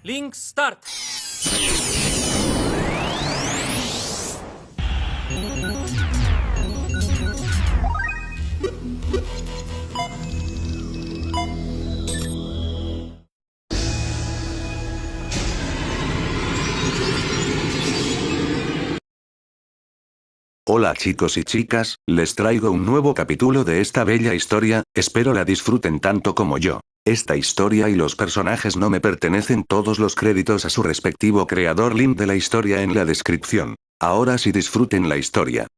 Link Start. Hola chicos y chicas, les traigo un nuevo capítulo de esta bella historia, espero la disfruten tanto como yo. Esta historia y los personajes no me pertenecen, todos los créditos a su respectivo creador, link de la historia en la descripción. Ahora sí disfruten la historia.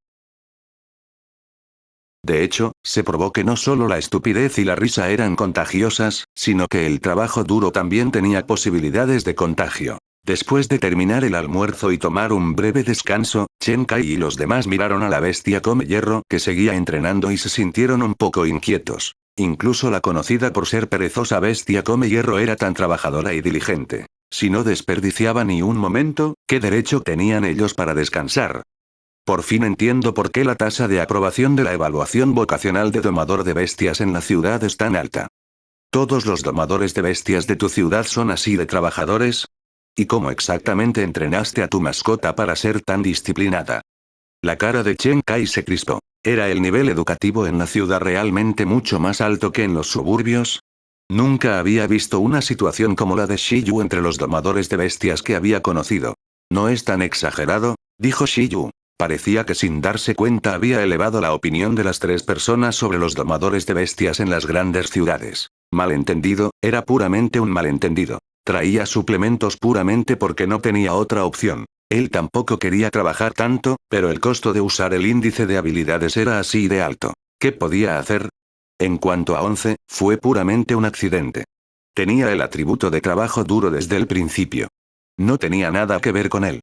De hecho, se probó que no solo la estupidez y la risa eran contagiosas, sino que el trabajo duro también tenía posibilidades de contagio. Después de terminar el almuerzo y tomar un breve descanso, Chen Kai y los demás miraron a la bestia come hierro que seguía entrenando y se sintieron un poco inquietos. Incluso la conocida por ser perezosa bestia come hierro era tan trabajadora y diligente. Si no desperdiciaba ni un momento, ¿qué derecho tenían ellos para descansar? Por fin entiendo por qué la tasa de aprobación de la evaluación vocacional de domador de bestias en la ciudad es tan alta. ¿Todos los domadores de bestias de tu ciudad son así de trabajadores? ¿Y cómo exactamente entrenaste a tu mascota para ser tan disciplinada? La cara de Chen Kai se crispó. ¿Era el nivel educativo en la ciudad realmente mucho más alto que en los suburbios? Nunca había visto una situación como la de Shiyu entre los domadores de bestias que había conocido. ¿No es tan exagerado?, dijo Shiyu. Parecía que sin darse cuenta había elevado la opinión de las tres personas sobre los domadores de bestias en las grandes ciudades. Malentendido, era puramente un malentendido. Traía suplementos puramente porque no tenía otra opción. Él tampoco quería trabajar tanto, pero el costo de usar el índice de habilidades era así de alto. ¿Qué podía hacer? En cuanto a 11, fue puramente un accidente. Tenía el atributo de trabajo duro desde el principio. No tenía nada que ver con él.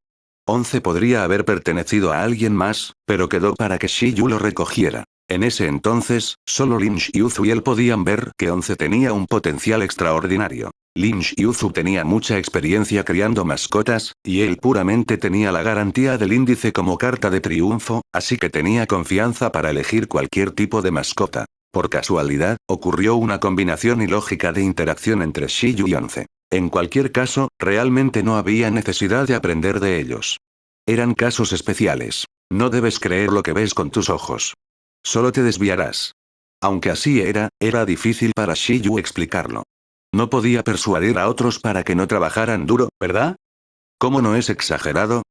11 podría haber pertenecido a alguien más, pero quedó para que Shiyu lo recogiera. En ese entonces, solo Lin Xiuzu y él podían ver que 11 tenía un potencial extraordinario. Lin Xiuzu tenía mucha experiencia criando mascotas, y él puramente tenía la garantía del índice como carta de triunfo, así que tenía confianza para elegir cualquier tipo de mascota. Por casualidad, ocurrió una combinación ilógica de interacción entre Shiyu y 11. En cualquier caso, realmente no había necesidad de aprender de ellos. Eran casos especiales. No debes creer lo que ves con tus ojos. Solo te desviarás. Aunque así era difícil para Shiyu explicarlo. No podía persuadir a otros para que no trabajaran duro, ¿verdad? ¿Cómo no es exagerado?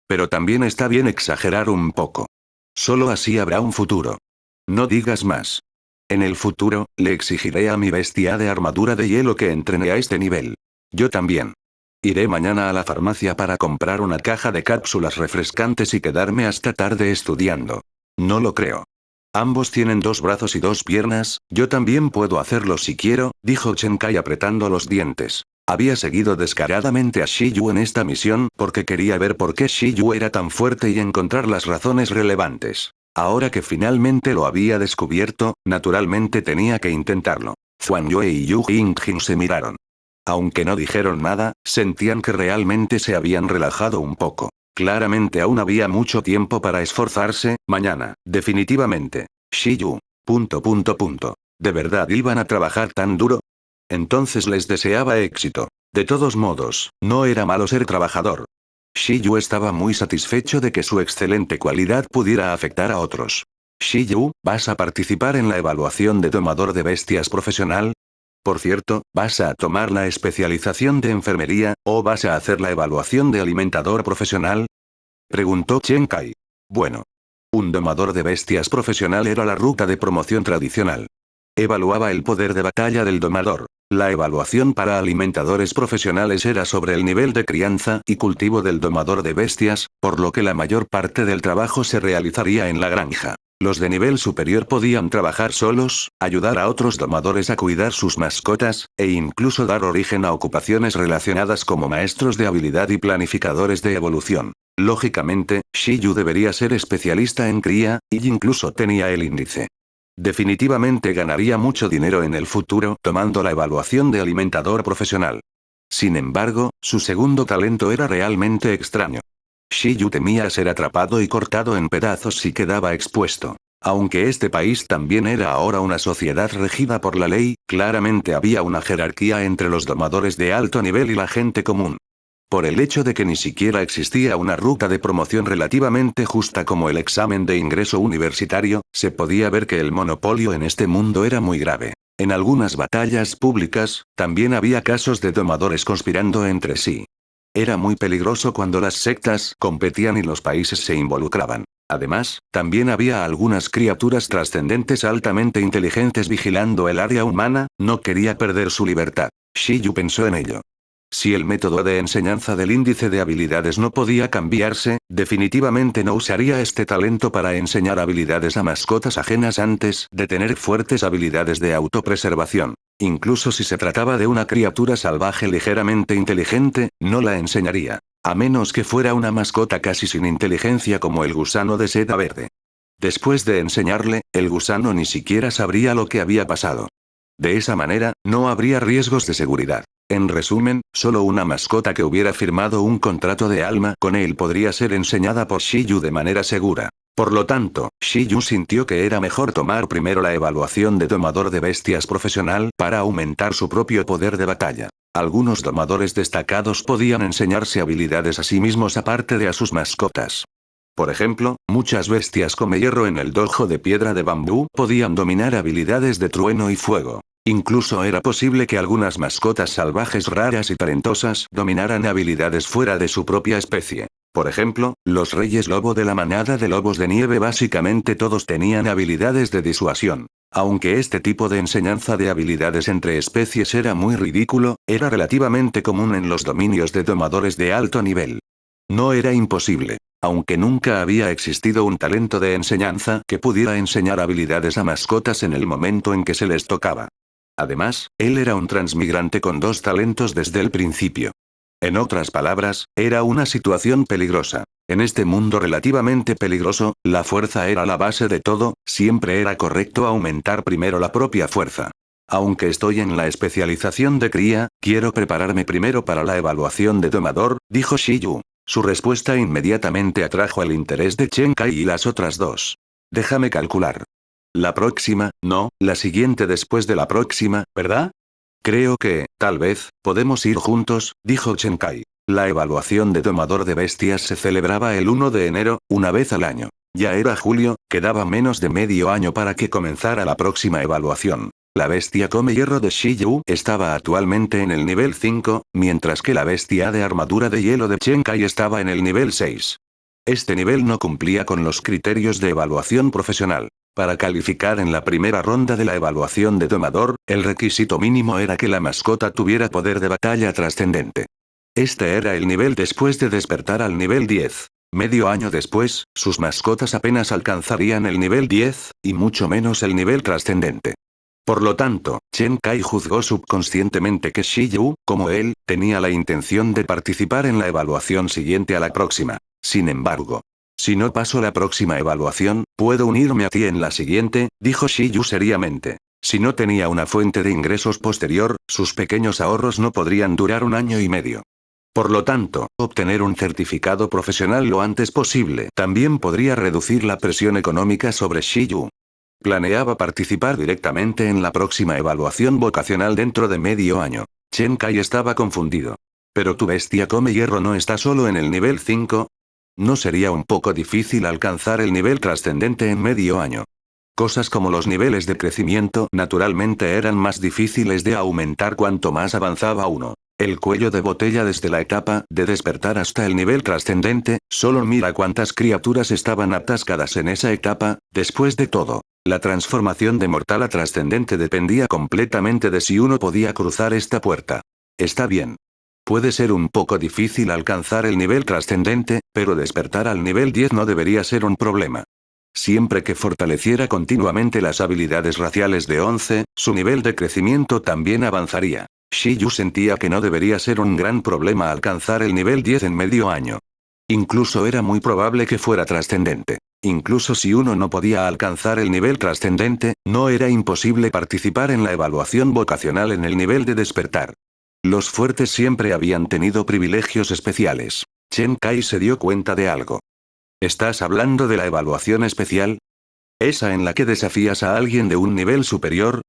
Pero también está bien exagerar un poco. Solo así habrá un futuro. No digas más. En el futuro, le exigiré a mi bestia de armadura de hielo que entrene a este nivel. Yo también. Iré mañana a la farmacia para comprar una caja de cápsulas refrescantes y quedarme hasta tarde estudiando. No lo creo. Ambos tienen 2 brazos y 2 piernas, yo también puedo hacerlo si quiero, dijo Chen Kai apretando los dientes. Había seguido descaradamente a Shiyu en esta misión porque quería ver por qué Shiyu era tan fuerte y encontrar las razones relevantes. Ahora que finalmente lo había descubierto, naturalmente tenía que intentarlo. Xuan Yue y Yu Yingjin se miraron. Aunque no dijeron nada, sentían que realmente se habían relajado un poco. Claramente aún había mucho tiempo para esforzarse, mañana, definitivamente. Shiyu. ¿De verdad iban a trabajar tan duro? Entonces les deseaba éxito. De todos modos, no era malo ser trabajador. Shiyu estaba muy satisfecho de que su excelente cualidad pudiera afectar a otros. Shiyu, ¿vas a participar en la evaluación de domador de bestias profesional? Por cierto, ¿vas a tomar la especialización de enfermería, o vas a hacer la evaluación de alimentador profesional? Preguntó Chen Kai. Bueno. Un domador de bestias profesional era la ruta de promoción tradicional. Evaluaba el poder de batalla del domador. La evaluación para alimentadores profesionales era sobre el nivel de crianza y cultivo del domador de bestias, por lo que la mayor parte del trabajo se realizaría en la granja. Los de nivel superior podían trabajar solos, ayudar a otros domadores a cuidar sus mascotas, e incluso dar origen a ocupaciones relacionadas como maestros de habilidad y planificadores de evolución. Lógicamente, Shiyu debería ser especialista en cría, y incluso tenía el índice. Definitivamente ganaría mucho dinero en el futuro tomando la evaluación de alimentador profesional. Sin embargo, su segundo talento era realmente extraño. Shiyu temía ser atrapado y cortado en pedazos si quedaba expuesto. Aunque este país también era ahora una sociedad regida por la ley, claramente había una jerarquía entre los domadores de alto nivel y la gente común. Por el hecho de que ni siquiera existía una ruta de promoción relativamente justa como el examen de ingreso universitario, se podía ver que el monopolio en este mundo era muy grave. En algunas batallas públicas, también había casos de domadores conspirando entre sí. Era muy peligroso cuando las sectas competían y los países se involucraban. Además, también había algunas criaturas trascendentes altamente inteligentes vigilando el área humana, no quería perder su libertad. Shiyu pensó en ello. Si el método de enseñanza del índice de habilidades no podía cambiarse, definitivamente no usaría este talento para enseñar habilidades a mascotas ajenas antes de tener fuertes habilidades de autopreservación. Incluso si se trataba de una criatura salvaje ligeramente inteligente, no la enseñaría. A menos que fuera una mascota casi sin inteligencia como el gusano de seda verde. Después de enseñarle, el gusano ni siquiera sabría lo que había pasado. De esa manera, no habría riesgos de seguridad. En resumen, solo una mascota que hubiera firmado un contrato de alma con él podría ser enseñada por Shiyu de manera segura. Por lo tanto, Shiyu sintió que era mejor tomar primero la evaluación de domador de bestias profesional para aumentar su propio poder de batalla. Algunos domadores destacados podían enseñarse habilidades a sí mismos aparte de a sus mascotas. Por ejemplo, muchas bestias come hierro en el dojo de piedra de bambú podían dominar habilidades de trueno y fuego. Incluso era posible que algunas mascotas salvajes raras y talentosas dominaran habilidades fuera de su propia especie. Por ejemplo, los reyes lobo de la manada de lobos de nieve básicamente todos tenían habilidades de disuasión. Aunque este tipo de enseñanza de habilidades entre especies era muy ridículo, era relativamente común en los dominios de domadores de alto nivel. No era imposible. Aunque nunca había existido un talento de enseñanza que pudiera enseñar habilidades a mascotas en el momento en que se les tocaba. Además, él era un transmigrante con 2 talentos desde el principio. En otras palabras, era una situación peligrosa. En este mundo relativamente peligroso, la fuerza era la base de todo, siempre era correcto aumentar primero la propia fuerza. Aunque estoy en la especialización de cría, quiero prepararme primero para la evaluación de domador, dijo Shiyu. Su respuesta inmediatamente atrajo el interés de Chen Kai y las otras dos. Déjame calcular. La próxima, no, la siguiente después de la próxima, ¿verdad? Creo que, tal vez, podemos ir juntos, dijo Chen Kai. La evaluación de domador de bestias se celebraba el 1 de enero, una vez al año. Ya era julio, quedaba menos de medio año para que comenzara la próxima evaluación. La bestia come hierro de Shiyu estaba actualmente en el nivel 5, mientras que la bestia de armadura de hielo de Chen Kai estaba en el nivel 6. Este nivel no cumplía con los criterios de evaluación profesional. Para calificar en la primera ronda de la evaluación de domador, el requisito mínimo era que la mascota tuviera poder de batalla trascendente. Este era el nivel después de despertar al nivel 10. Medio año después, sus mascotas apenas alcanzarían el nivel 10, y mucho menos el nivel trascendente. Por lo tanto, Chen Kai juzgó subconscientemente que Shiyu, como él, tenía la intención de participar en la evaluación siguiente a la próxima. Sin embargo, si no paso la próxima evaluación, puedo unirme a ti en la siguiente, dijo Shiyu seriamente. Si no tenía una fuente de ingresos posterior, sus pequeños ahorros no podrían durar 1 año y medio. Por lo tanto, obtener un certificado profesional lo antes posible también podría reducir la presión económica sobre Shiyu. Planeaba participar directamente en la próxima evaluación vocacional dentro de medio año. Chen Kai estaba confundido. ¿Pero tu bestia come hierro no está solo en el nivel 5? ¿No sería un poco difícil alcanzar el nivel trascendente en medio año? Cosas como los niveles de crecimiento naturalmente eran más difíciles de aumentar cuanto más avanzaba uno. El cuello de botella desde la etapa de despertar hasta el nivel trascendente, solo mira cuántas criaturas estaban atascadas en esa etapa. Después de todo, la transformación de mortal a trascendente dependía completamente de si uno podía cruzar esta puerta. Está bien. Puede ser un poco difícil alcanzar el nivel trascendente, pero despertar al nivel 10 no debería ser un problema. Siempre que fortaleciera continuamente las habilidades raciales de 11, su nivel de crecimiento también avanzaría. Shiyu sentía que no debería ser un gran problema alcanzar el nivel 10 en medio año. Incluso era muy probable que fuera trascendente. Incluso si uno no podía alcanzar el nivel trascendente, no era imposible participar en la evaluación vocacional en el nivel de despertar. Los fuertes siempre habían tenido privilegios especiales. Chen Kai se dio cuenta de algo. ¿Estás hablando de la evaluación especial? ¿Esa en la que desafías a alguien de un nivel superior?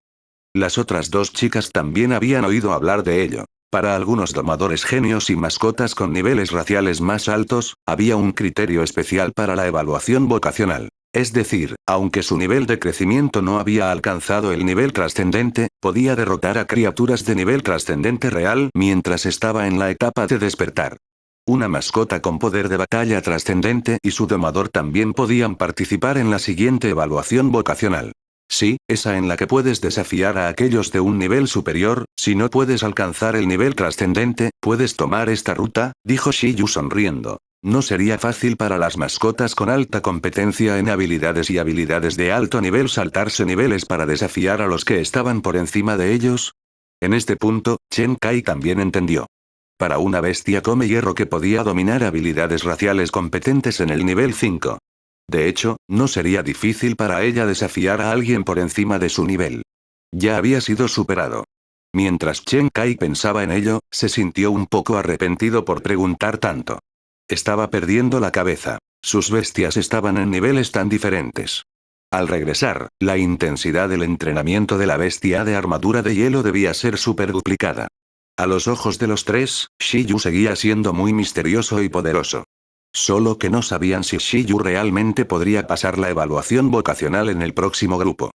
Las otras dos chicas también habían oído hablar de ello. Para algunos domadores genios y mascotas con niveles raciales más altos, había un criterio especial para la evaluación vocacional. Es decir, aunque su nivel de crecimiento no había alcanzado el nivel trascendente, podía derrotar a criaturas de nivel trascendente real mientras estaba en la etapa de despertar. Una mascota con poder de batalla trascendente y su domador también podían participar en la siguiente evaluación vocacional. Sí, esa en la que puedes desafiar a aquellos de un nivel superior. Si no puedes alcanzar el nivel trascendente, puedes tomar esta ruta, dijo Shiyu sonriendo. ¿No sería fácil para las mascotas con alta competencia en habilidades y habilidades de alto nivel saltarse niveles para desafiar a los que estaban por encima de ellos? En este punto, Chen Kai también entendió. Para una bestia come hierro que podía dominar habilidades raciales competentes en el nivel 5. De hecho, no sería difícil para ella desafiar a alguien por encima de su nivel. Ya había sido superado. Mientras Chen Kai pensaba en ello, se sintió un poco arrepentido por preguntar tanto. Estaba perdiendo la cabeza. Sus bestias estaban en niveles tan diferentes. Al regresar, la intensidad del entrenamiento de la bestia de armadura de hielo debía ser superduplicada. A los ojos de los tres, Shiyu seguía siendo muy misterioso y poderoso. Solo que no sabían si Shiyu realmente podría pasar la evaluación vocacional en el próximo grupo.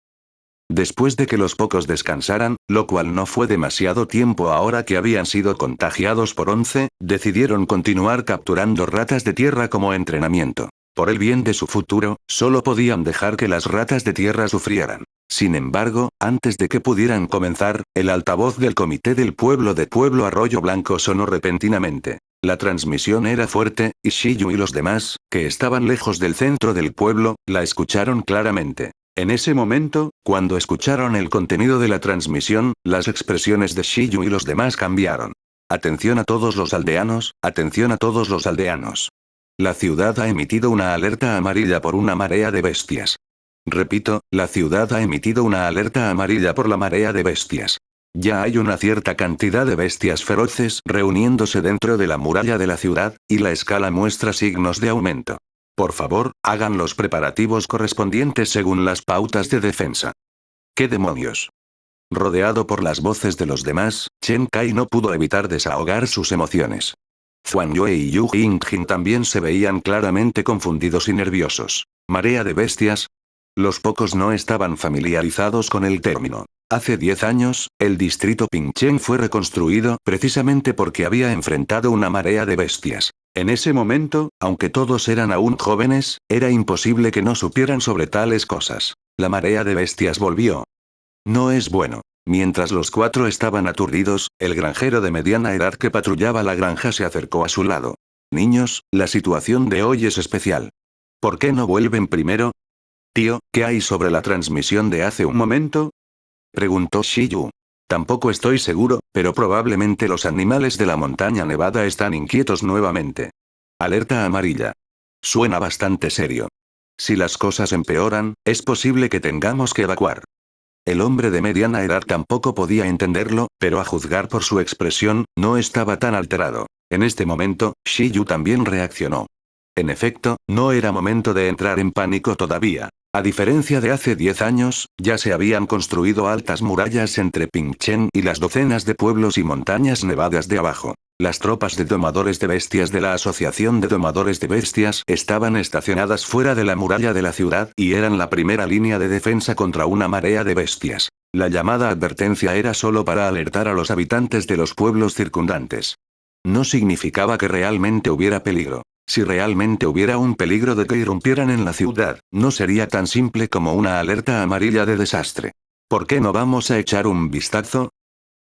Después de que los pocos descansaran, lo cual no fue demasiado tiempo ahora que habían sido contagiados por 11, decidieron continuar capturando ratas de tierra como entrenamiento. Por el bien de su futuro, solo podían dejar que las ratas de tierra sufrieran. Sin embargo, antes de que pudieran comenzar, el altavoz del comité del pueblo de Pueblo Arroyo Blanco sonó repentinamente. La transmisión era fuerte, y Shiyu y los demás, que estaban lejos del centro del pueblo, la escucharon claramente. En ese momento, cuando escucharon el contenido de la transmisión, las expresiones de Shiyu y los demás cambiaron. Atención a todos los aldeanos, atención a todos los aldeanos. La ciudad ha emitido una alerta amarilla por una marea de bestias. Repito, la ciudad ha emitido una alerta amarilla por la marea de bestias. Ya hay una cierta cantidad de bestias feroces reuniéndose dentro de la muralla de la ciudad, y la escala muestra signos de aumento. Por favor, hagan los preparativos correspondientes según las pautas de defensa. ¿Qué demonios? Rodeado por las voces de los demás, Chen Kai no pudo evitar desahogar sus emociones. Xuan Yue y Yu Yingjin también se veían claramente confundidos y nerviosos. ¿Marea de bestias? Los pocos no estaban familiarizados con el término. Hace 10 años, el distrito Pingchen fue reconstruido precisamente porque había enfrentado una marea de bestias. En ese momento, aunque todos eran aún jóvenes, era imposible que no supieran sobre tales cosas. La marea de bestias volvió. No es bueno. Mientras los cuatro estaban aturdidos, el granjero de mediana edad que patrullaba la granja se acercó a su lado. Niños, la situación de hoy es especial. ¿Por qué no vuelven primero? Tío, ¿qué hay sobre la transmisión de hace un momento? Preguntó Shiyu. Tampoco estoy seguro, pero probablemente los animales de la montaña nevada están inquietos nuevamente. Alerta amarilla. Suena bastante serio. Si las cosas empeoran, es posible que tengamos que evacuar. El hombre de mediana edad tampoco podía entenderlo, pero a juzgar por su expresión, no estaba tan alterado. En este momento, Shiyu también reaccionó. En efecto, no era momento de entrar en pánico todavía. A diferencia de hace 10 años, ya se habían construido altas murallas entre Pingchen y las docenas de pueblos y montañas nevadas de abajo. Las tropas de domadores de bestias de la Asociación de Domadores de Bestias estaban estacionadas fuera de la muralla de la ciudad y eran la primera línea de defensa contra una marea de bestias. La llamada advertencia era solo para alertar a los habitantes de los pueblos circundantes. No significaba que realmente hubiera peligro. Si realmente hubiera un peligro de que irrumpieran en la ciudad, no sería tan simple como una alerta amarilla de desastre. ¿Por qué no vamos a echar un vistazo?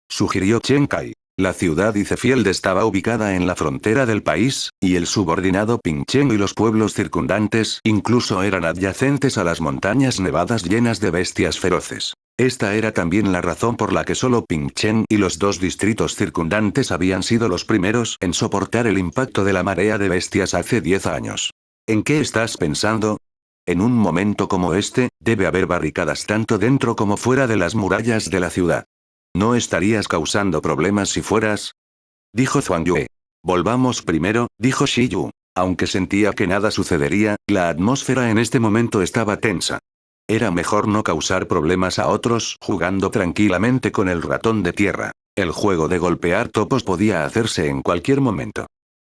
Sugirió Chen Kai. La ciudad Icefield estaba ubicada en la frontera del país, y el subordinado Pingchen y los pueblos circundantes incluso eran adyacentes a las montañas nevadas llenas de bestias feroces. Esta era también la razón por la que solo Pingchen y los dos distritos circundantes habían sido los primeros en soportar el impacto de la marea de bestias hace 10 años. ¿En qué estás pensando? En un momento como este, debe haber barricadas tanto dentro como fuera de las murallas de la ciudad. ¿No estarías causando problemas si fueras? Dijo Xuan Yue. Volvamos primero, dijo Shiyu. Aunque sentía que nada sucedería, la atmósfera en este momento estaba tensa. Era mejor no causar problemas a otros jugando tranquilamente con el ratón de tierra. El juego de golpear topos podía hacerse en cualquier momento.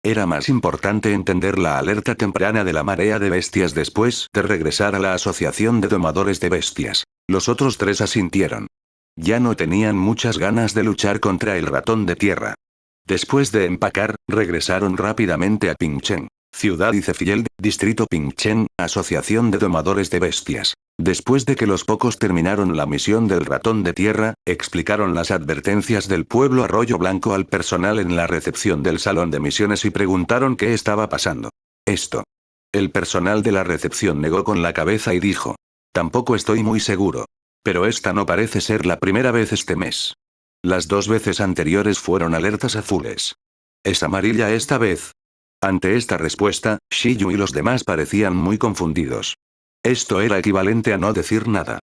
Era más importante entender la alerta temprana de la marea de bestias después de regresar a la asociación de domadores de bestias. Los otros tres asintieron. Ya no tenían muchas ganas de luchar contra el ratón de tierra. Después de empacar, regresaron rápidamente a Pingchen. Ciudad Icefield, Distrito Pingchen, Asociación de Domadores de Bestias. Después de que los pocos terminaron la misión del ratón de tierra, explicaron las advertencias del pueblo Arroyo Blanco al personal en la recepción del salón de misiones y preguntaron qué estaba pasando. Esto. El personal de la recepción negó con la cabeza y dijo. Tampoco estoy muy seguro. Pero esta no parece ser la primera vez este mes. Las 2 veces anteriores fueron alertas azules. ¿Es amarilla esta vez? Ante esta respuesta, Shiyu y los demás parecían muy confundidos. Esto era equivalente a no decir nada.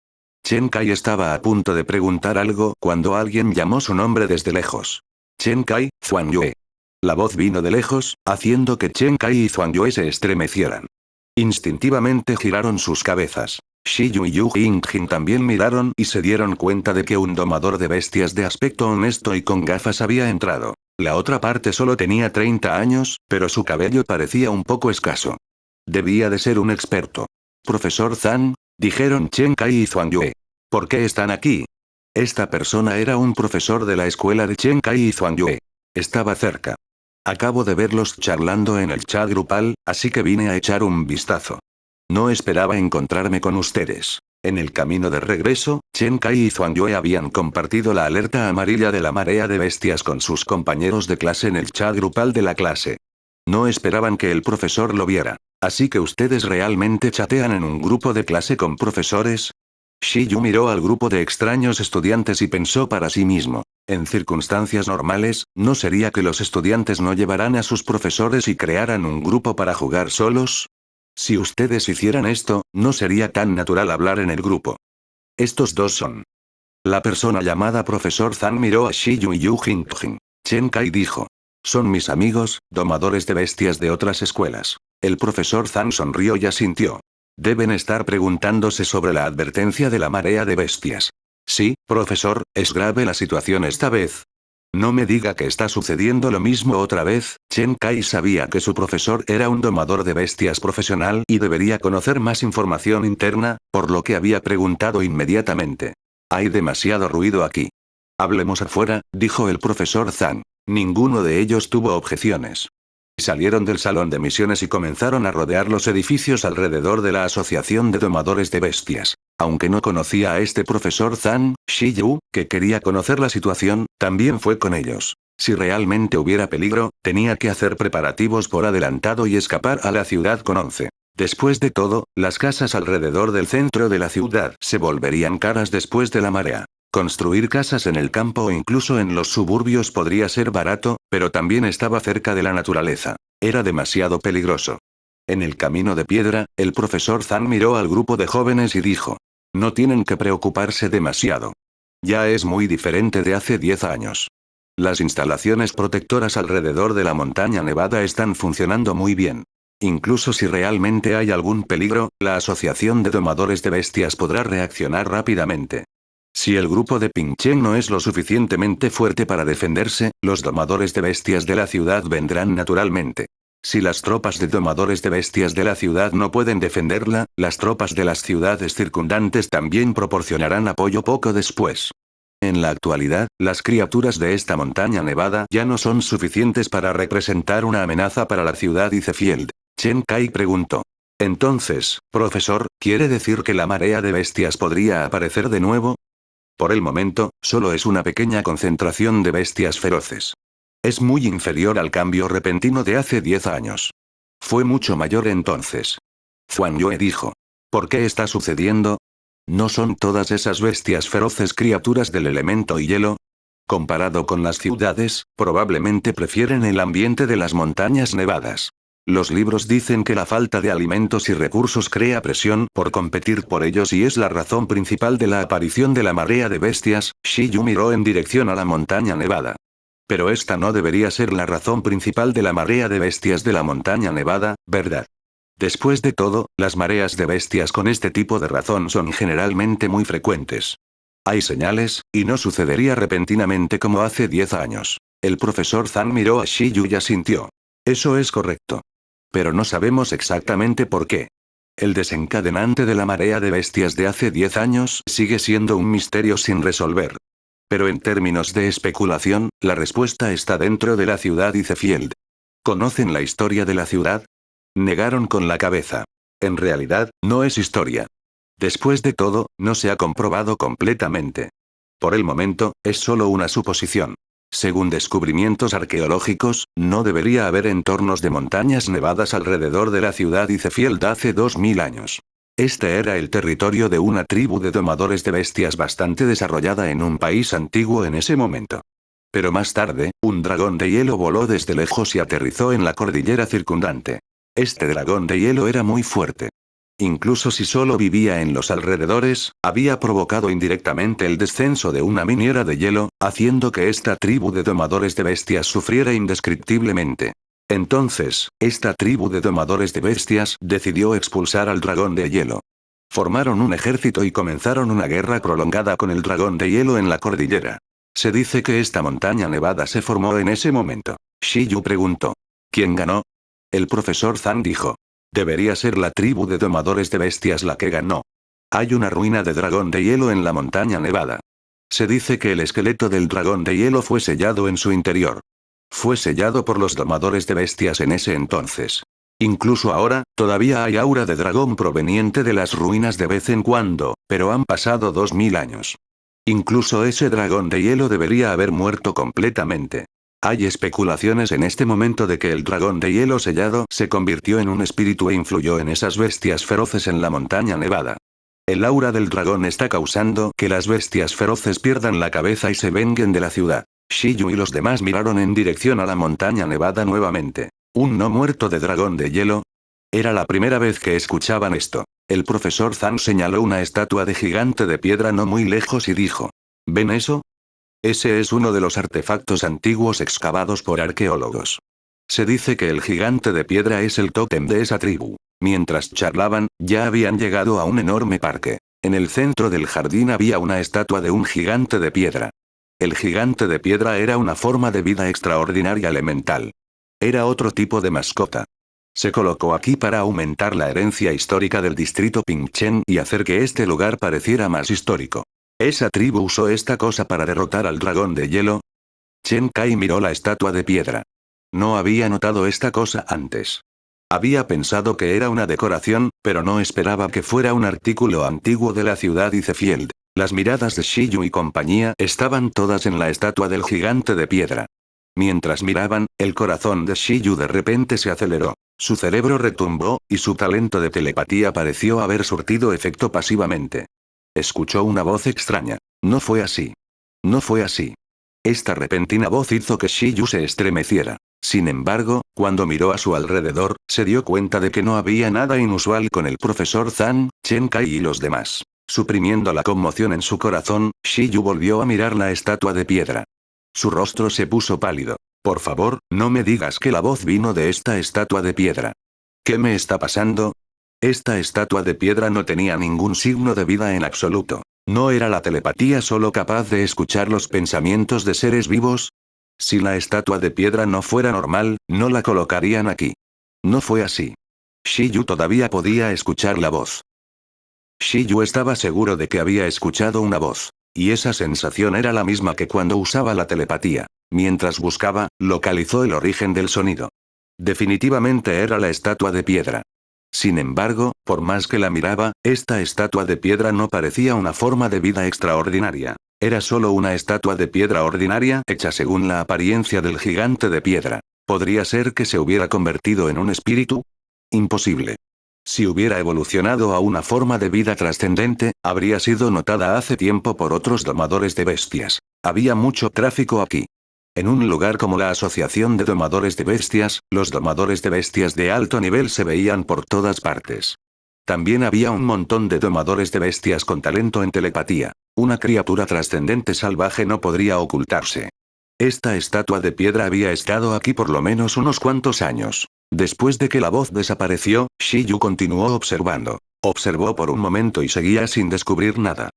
Chen Kai estaba a punto de preguntar algo cuando alguien llamó su nombre desde lejos. Chen Kai, Zuan Yue. La voz vino de lejos, haciendo que Chen Kai y Zuan Yue se estremecieran. Instintivamente giraron sus cabezas. Shiyu y Yu Jingjing también miraron y se dieron cuenta de que un domador de bestias de aspecto honesto y con gafas había entrado. La otra parte solo tenía 30 años, pero su cabello parecía un poco escaso. Debía de ser un experto. Profesor Zhang, dijeron Chen Kai y Zuan Yue. ¿Por qué están aquí? Esta persona era un profesor de la escuela de Chen Kai y Zuan Yue. Estaba cerca. Acabo de verlos charlando en el chat grupal, así que vine a echar un vistazo. No esperaba encontrarme con ustedes. En el camino de regreso, Chen Kai y Zuan Yue habían compartido la alerta amarilla de la marea de bestias con sus compañeros de clase en el chat grupal de la clase. No esperaban que el profesor lo viera. ¿Así que ustedes realmente chatean en un grupo de clase con profesores? Shiyu miró al grupo de extraños estudiantes y pensó para sí mismo. En circunstancias normales, ¿no sería que los estudiantes no llevaran a sus profesores y crearan un grupo para jugar solos? Si ustedes hicieran esto, no sería tan natural hablar en el grupo. Estos dos son. La persona llamada Profesor Zhang miró a Shiyu y Yu Jingjing. Chen Kai dijo. Son mis amigos, domadores de bestias de otras escuelas. El profesor Zhang sonrió y asintió. Deben estar preguntándose sobre la advertencia de la marea de bestias. Sí, profesor, es grave la situación esta vez. No me diga que está sucediendo lo mismo otra vez. Chen Kai sabía que su profesor era un domador de bestias profesional y debería conocer más información interna, por lo que había preguntado inmediatamente. Hay demasiado ruido aquí. Hablemos afuera, dijo el profesor Zhang. Ninguno de ellos tuvo objeciones. Salieron del salón de misiones y comenzaron a rodear los edificios alrededor de la asociación de domadores de bestias. Aunque no conocía a este profesor Zhang, Shiyu, que quería conocer la situación, también fue con ellos. Si realmente hubiera peligro, tenía que hacer preparativos por adelantado y escapar a la ciudad con 11. Después de todo, las casas alrededor del centro de la ciudad se volverían caras después de la marea. Construir casas en el campo o incluso en los suburbios podría ser barato, pero también estaba cerca de la naturaleza. Era demasiado peligroso. En el camino de piedra, el profesor Zhang miró al grupo de jóvenes y dijo. No tienen que preocuparse demasiado. Ya es muy diferente de hace 10 años. Las instalaciones protectoras alrededor de la montaña nevada están funcionando muy bien. Incluso si realmente hay algún peligro, la asociación de domadores de bestias podrá reaccionar rápidamente. Si el grupo de Pingchen no es lo suficientemente fuerte para defenderse, los domadores de bestias de la ciudad vendrán naturalmente. Si las tropas de domadores de bestias de la ciudad no pueden defenderla, las tropas de las ciudades circundantes también proporcionarán apoyo poco después. En la actualidad, las criaturas de esta montaña nevada ya no son suficientes para representar una amenaza para la ciudad Icefield. Chen Kai preguntó. Entonces, profesor, ¿quiere decir que la marea de bestias podría aparecer de nuevo? Por el momento, solo es una pequeña concentración de bestias feroces. Es muy inferior al cambio repentino de hace 10 años. Fue mucho mayor entonces. Zuan Yue dijo. ¿Por qué está sucediendo? ¿No son todas esas bestias feroces criaturas del elemento y hielo? Comparado con las ciudades, probablemente prefieren el ambiente de las montañas nevadas. Los libros dicen que la falta de alimentos y recursos crea presión por competir por ellos y es la razón principal de la aparición de la marea de bestias. Shiyu miró en dirección a la montaña nevada. Pero esta no debería ser la razón principal de la marea de bestias de la montaña nevada, ¿verdad? Después de todo, las mareas de bestias con este tipo de razón son generalmente muy frecuentes. Hay señales, y no sucedería repentinamente como hace 10 años. El profesor Zhang miró a Shiyu y asintió. Eso es correcto. Pero no sabemos exactamente por qué. El desencadenante de la marea de bestias de hace 10 años sigue siendo un misterio sin resolver. Pero en términos de especulación, la respuesta está dentro de la ciudad Icefield. ¿Conocen la historia de la ciudad? Negaron con la cabeza. En realidad, no es historia. Después de todo, no se ha comprobado completamente. Por el momento, es solo una suposición. Según descubrimientos arqueológicos, no debería haber entornos de montañas nevadas alrededor de la ciudad Icefield hace 2000 años. Este era el territorio de una tribu de domadores de bestias bastante desarrollada en un país antiguo en ese momento. Pero más tarde, un dragón de hielo voló desde lejos y aterrizó en la cordillera circundante. Este dragón de hielo era muy fuerte. Incluso si solo vivía en los alrededores, había provocado indirectamente el descenso de una miniera de hielo, haciendo que esta tribu de domadores de bestias sufriera indescriptiblemente. Entonces, esta tribu de domadores de bestias decidió expulsar al dragón de hielo. Formaron un ejército y comenzaron una guerra prolongada con el dragón de hielo en la cordillera. Se dice que esta montaña nevada se formó en ese momento. Shiyu preguntó. ¿Quién ganó? El profesor Zhang dijo. Debería ser la tribu de domadores de bestias la que ganó. Hay una ruina de dragón de hielo en la montaña nevada. Se dice que el esqueleto del dragón de hielo fue sellado en su interior. Fue sellado por los domadores de bestias en ese entonces. Incluso ahora, todavía hay aura de dragón proveniente de las ruinas de vez en cuando, pero han pasado 2000 años. Incluso ese dragón de hielo debería haber muerto completamente. Hay especulaciones en este momento de que el dragón de hielo sellado se convirtió en un espíritu e influyó en esas bestias feroces en la montaña nevada. El aura del dragón está causando que las bestias feroces pierdan la cabeza y se venguen de la ciudad. Shiyu y los demás miraron en dirección a la montaña nevada nuevamente. ¿Un no muerto de dragón de hielo? Era la primera vez que escuchaban esto. El profesor Zhang señaló una estatua de gigante de piedra no muy lejos y dijo. ¿Ven eso? Ese es uno de los artefactos antiguos excavados por arqueólogos. Se dice que el gigante de piedra es el tótem de esa tribu. Mientras charlaban, ya habían llegado a un enorme parque. En el centro del jardín había una estatua de un gigante de piedra. El gigante de piedra era una forma de vida extraordinaria elemental. Era otro tipo de mascota. Se colocó aquí para aumentar la herencia histórica del distrito Pingchen y hacer que este lugar pareciera más histórico. ¿Esa tribu usó esta cosa para derrotar al dragón de hielo? Chen Kai miró la estatua de piedra. No había notado esta cosa antes. Había pensado que era una decoración, pero no esperaba que fuera un artículo antiguo de la ciudad Icefield. Las miradas de Shiyu y compañía estaban todas en la estatua del gigante de piedra. Mientras miraban, el corazón de Shiyu de repente se aceleró. Su cerebro retumbó, y su talento de telepatía pareció haber surtido efecto pasivamente. Escuchó una voz extraña. No fue así. No fue así. Esta repentina voz hizo que Shiyu se estremeciera. Sin embargo, cuando miró a su alrededor, se dio cuenta de que no había nada inusual con el profesor Zhang, Chen Kai y los demás. Suprimiendo la conmoción en su corazón, Shiyu volvió a mirar la estatua de piedra. Su rostro se puso pálido. Por favor, no me digas que la voz vino de esta estatua de piedra. ¿Qué me está pasando? Esta estatua de piedra no tenía ningún signo de vida en absoluto. ¿No era la telepatía solo capaz de escuchar los pensamientos de seres vivos? Si la estatua de piedra no fuera normal, no la colocarían aquí. No fue así. Shiyu todavía podía escuchar la voz. Shiyu estaba seguro de que había escuchado una voz. Y esa sensación era la misma que cuando usaba la telepatía. Mientras buscaba, localizó el origen del sonido. Definitivamente era la estatua de piedra. Sin embargo, por más que la miraba, esta estatua de piedra no parecía una forma de vida extraordinaria. Era solo una estatua de piedra ordinaria hecha según la apariencia del gigante de piedra. ¿Podría ser que se hubiera convertido en un espíritu? Imposible. Si hubiera evolucionado a una forma de vida trascendente, habría sido notada hace tiempo por otros domadores de bestias. Había mucho tráfico aquí. En un lugar como la Asociación de Domadores de Bestias, los domadores de bestias de alto nivel se veían por todas partes. También había un montón de domadores de bestias con talento en telepatía. Una criatura trascendente salvaje no podría ocultarse. Esta estatua de piedra había estado aquí por lo menos unos cuantos años. Después de que la voz desapareció, Shiyu continuó observando. Observó por un momento y seguía sin descubrir nada.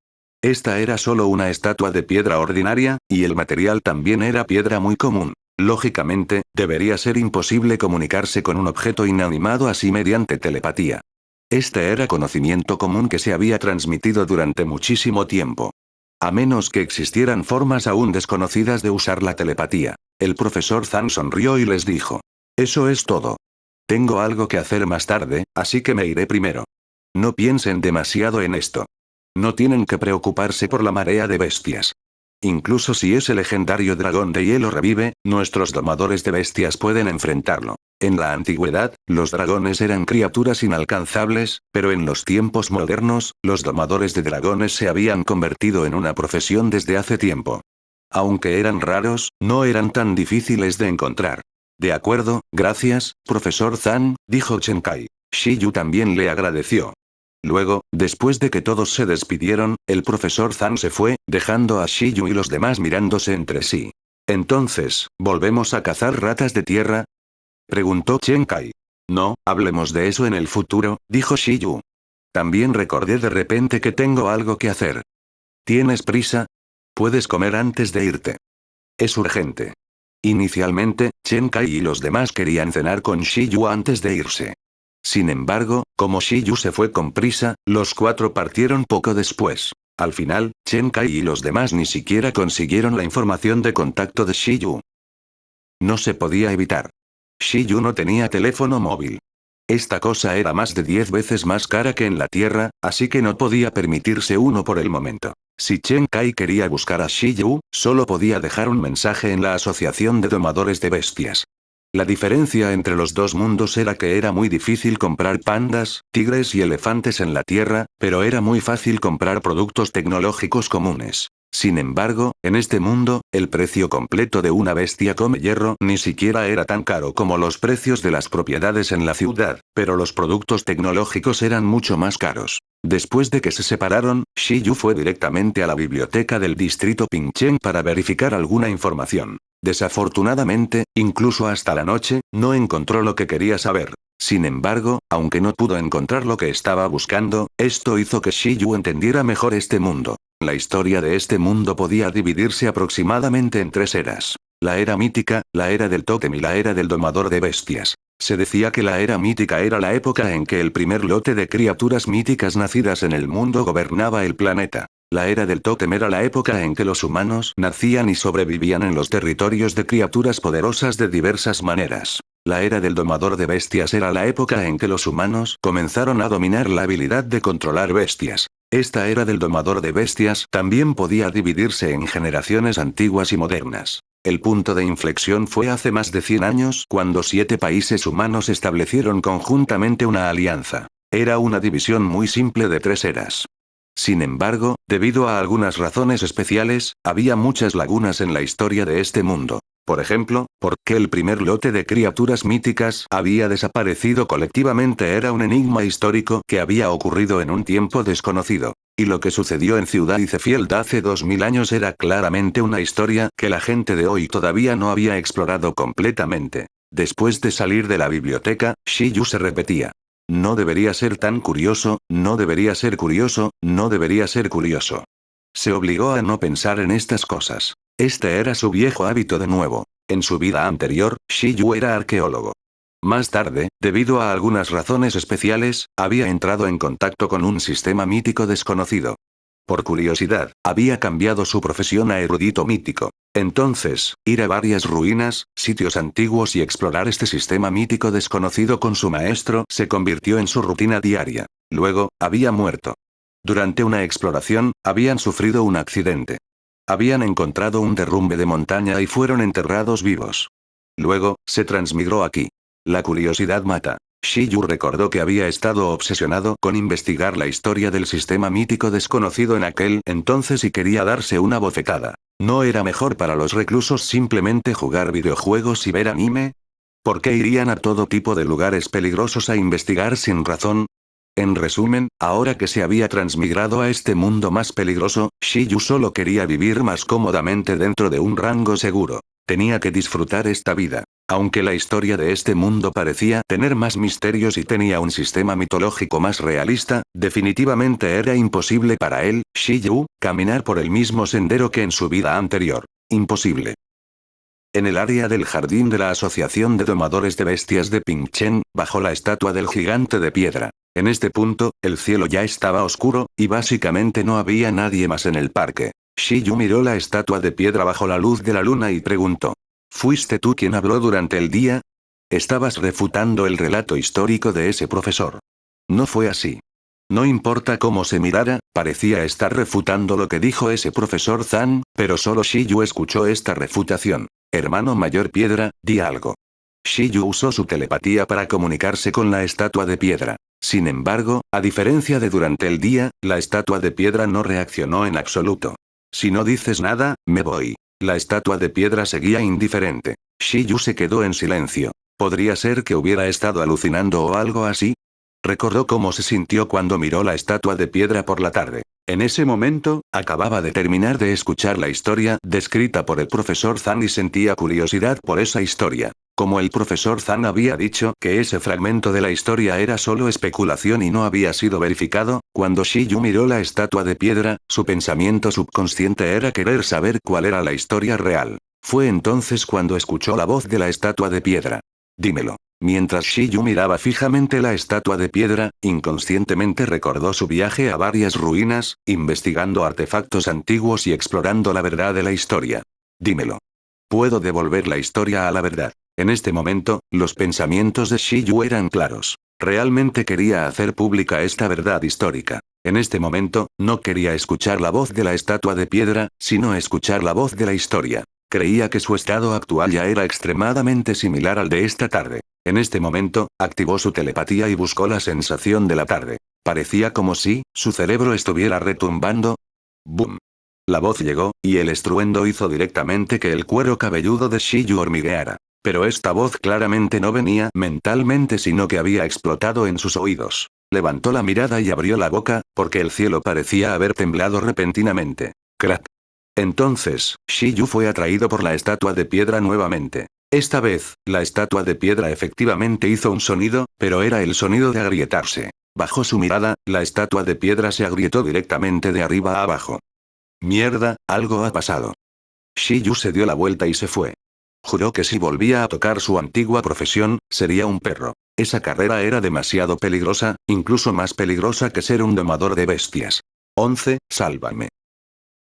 Esta era solo una estatua de piedra ordinaria, y el material también era piedra muy común. Lógicamente, debería ser imposible comunicarse con un objeto inanimado así mediante telepatía. Este era conocimiento común que se había transmitido durante muchísimo tiempo. A menos que existieran formas aún desconocidas de usar la telepatía. El profesor Zhang sonrió y les dijo. Eso es todo. Tengo algo que hacer más tarde, así que me iré primero. No piensen demasiado en esto. No tienen que preocuparse por la marea de bestias. Incluso si ese legendario dragón de hielo revive, nuestros domadores de bestias pueden enfrentarlo. En la antigüedad, los dragones eran criaturas inalcanzables, pero en los tiempos modernos, los domadores de dragones se habían convertido en una profesión desde hace tiempo. Aunque eran raros, no eran tan difíciles de encontrar. De acuerdo, gracias, profesor Zhang, dijo Chen Kai. Shiyu también le agradeció. Luego, después de que todos se despidieron, el profesor Zhang se fue, dejando a Shiyu y los demás mirándose entre sí. Entonces, ¿volvemos a cazar ratas de tierra? Preguntó Chen Kai. No, hablemos de eso en el futuro, dijo Shiyu. También recordé de repente que tengo algo que hacer. ¿Tienes prisa? Puedes comer antes de irte. Es urgente. Inicialmente, Chen Kai y los demás querían cenar con Shiyu antes de irse. Sin embargo, como Shiyu se fue con prisa, los cuatro partieron poco después. Al final, Chen Kai y los demás ni siquiera consiguieron la información de contacto de Shiyu. No se podía evitar. Shiyu no tenía teléfono móvil. Esta cosa era más de 10 veces más cara que en la Tierra, así que no podía permitirse uno por el momento. Si Chen Kai quería buscar a Shiyu, solo podía dejar un mensaje en la Asociación de Domadores de Bestias. La diferencia entre los dos mundos era que era muy difícil comprar pandas, tigres y elefantes en la Tierra, pero era muy fácil comprar productos tecnológicos comunes. Sin embargo, en este mundo, el precio completo de una bestia come hierro ni siquiera era tan caro como los precios de las propiedades en la ciudad, pero los productos tecnológicos eran mucho más caros. Después de que se separaron, Shiyu fue directamente a la biblioteca del distrito Pingcheng para verificar alguna información. Desafortunadamente, incluso hasta la noche, no encontró lo que quería saber. Sin embargo, aunque no pudo encontrar lo que estaba buscando, esto hizo que Shiyu entendiera mejor este mundo. La historia de este mundo podía dividirse aproximadamente en 3 eras. La era mítica, la era del tótem y la era del domador de bestias. Se decía que la era mítica era la época en que el primer lote de criaturas míticas nacidas en el mundo gobernaba el planeta. La era del tótem era la época en que los humanos nacían y sobrevivían en los territorios de criaturas poderosas de diversas maneras. La era del domador de bestias era la época en que los humanos comenzaron a dominar la habilidad de controlar bestias. Esta era del domador de bestias también podía dividirse en generaciones antiguas y modernas. El punto de inflexión fue hace más de 100 años cuando 7 países humanos establecieron conjuntamente una alianza. Era una división muy simple de 3 eras. Sin embargo, debido a algunas razones especiales, había muchas lagunas en la historia de este mundo. Por ejemplo, ¿por qué el primer lote de criaturas míticas había desaparecido colectivamente? Era un enigma histórico que había ocurrido en un tiempo desconocido. Y lo que sucedió en Ciudad Icefield hace 2000 años era claramente una historia que la gente de hoy todavía no había explorado completamente. Después de salir de la biblioteca, Shiyu se repetía. No debería ser tan curioso, no debería ser curioso, no debería ser curioso. Se obligó a no pensar en estas cosas. Este era su viejo hábito de nuevo. En su vida anterior, Shiyu era arqueólogo. Más tarde, debido a algunas razones especiales, había entrado en contacto con un sistema mítico desconocido. Por curiosidad, había cambiado su profesión a erudito mítico. Entonces, ir a varias ruinas, sitios antiguos y explorar este sistema mítico desconocido con su maestro se convirtió en su rutina diaria. Luego, había muerto. Durante una exploración, habían sufrido un accidente. Habían encontrado un derrumbe de montaña y fueron enterrados vivos. Luego, se transmigró aquí. La curiosidad mata. Shiyu recordó que había estado obsesionado con investigar la historia del sistema mítico desconocido en aquel entonces y quería darse una bofetada. ¿No era mejor para los reclusos simplemente jugar videojuegos y ver anime? ¿Por qué irían a todo tipo de lugares peligrosos a investigar sin razón? En resumen, ahora que se había transmigrado a este mundo más peligroso, Shiyu solo quería vivir más cómodamente dentro de un rango seguro. Tenía que disfrutar esta vida. Aunque la historia de este mundo parecía tener más misterios y tenía un sistema mitológico más realista, definitivamente era imposible para él, Shiyu, caminar por el mismo sendero que en su vida anterior. Imposible. En el área del jardín de la Asociación de Domadores de Bestias de Pingchen, bajo la estatua del gigante de piedra. En este punto, el cielo ya estaba oscuro, y básicamente no había nadie más en el parque. Shiyu miró la estatua de piedra bajo la luz de la luna y preguntó. ¿Fuiste tú quien habló durante el día? Estabas refutando el relato histórico de ese profesor. No fue así. No importa cómo se mirara, parecía estar refutando lo que dijo ese profesor Zan, pero solo Shiyu escuchó esta refutación. Hermano mayor piedra, di algo. Shiyu usó su telepatía para comunicarse con la estatua de piedra. Sin embargo, a diferencia de durante el día, la estatua de piedra no reaccionó en absoluto. Si no dices nada, me voy. La estatua de piedra seguía indiferente. Shiyu se quedó en silencio. ¿Podría ser que hubiera estado alucinando o algo así? Recordó cómo se sintió cuando miró la estatua de piedra por la tarde. En ese momento, acababa de terminar de escuchar la historia descrita por el profesor Zan y sentía curiosidad por esa historia. Como el profesor Zan había dicho que ese fragmento de la historia era solo especulación y no había sido verificado, cuando Shiyu miró la estatua de piedra, su pensamiento subconsciente era querer saber cuál era la historia real. Fue entonces cuando escuchó la voz de la estatua de piedra. Dímelo. Mientras Shiyu miraba fijamente la estatua de piedra, inconscientemente recordó su viaje a varias ruinas, investigando artefactos antiguos y explorando la verdad de la historia. Dímelo. Puedo devolver la historia a la verdad. En este momento, los pensamientos de Shiyu eran claros. Realmente quería hacer pública esta verdad histórica. En este momento, no quería escuchar la voz de la estatua de piedra, sino escuchar la voz de la historia. Creía que su estado actual ya era extremadamente similar al de esta tarde. En este momento, activó su telepatía y buscó la sensación de la tarde. Parecía como si su cerebro estuviera retumbando. ¡Bum! La voz llegó, y el estruendo hizo directamente que el cuero cabelludo de Shiyu hormigueara. Pero esta voz claramente no venía mentalmente, sino que había explotado en sus oídos. Levantó la mirada y abrió la boca, porque el cielo parecía haber temblado repentinamente. ¡Crack! Entonces, Shiyu fue atraído por la estatua de piedra nuevamente. Esta vez, la estatua de piedra efectivamente hizo un sonido, pero era el sonido de agrietarse. Bajo su mirada, la estatua de piedra se agrietó directamente de arriba a abajo. Mierda, algo ha pasado. Shiyu se dio la vuelta y se fue. Juró que si volvía a tocar su antigua profesión, sería un perro. Esa carrera era demasiado peligrosa, incluso más peligrosa que ser un domador de bestias. 11. Sálvame.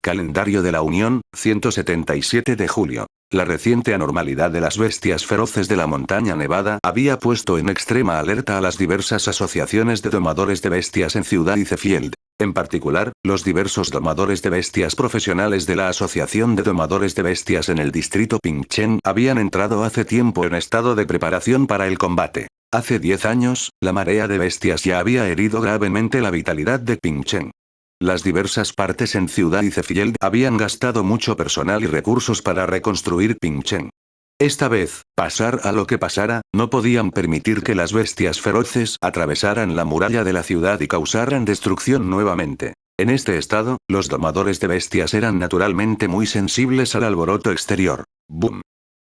Calendario de la Unión, 177 de julio. La reciente anormalidad de las bestias feroces de la montaña nevada había puesto en extrema alerta a las diversas asociaciones de domadores de bestias en Ciudad Icefield. En particular, los diversos domadores de bestias profesionales de la Asociación de Domadores de Bestias en el distrito Pingchen habían entrado hace tiempo en estado de preparación para el combate. Hace 10 años, la marea de bestias ya había herido gravemente la vitalidad de Pingchen. Las diversas partes en Ciudad Icefield habían gastado mucho personal y recursos para reconstruir Pingchen. Esta vez, pasar a lo que pasara, no podían permitir que las bestias feroces atravesaran la muralla de la ciudad y causaran destrucción nuevamente. En este estado, los domadores de bestias eran naturalmente muy sensibles al alboroto exterior. ¡Boom!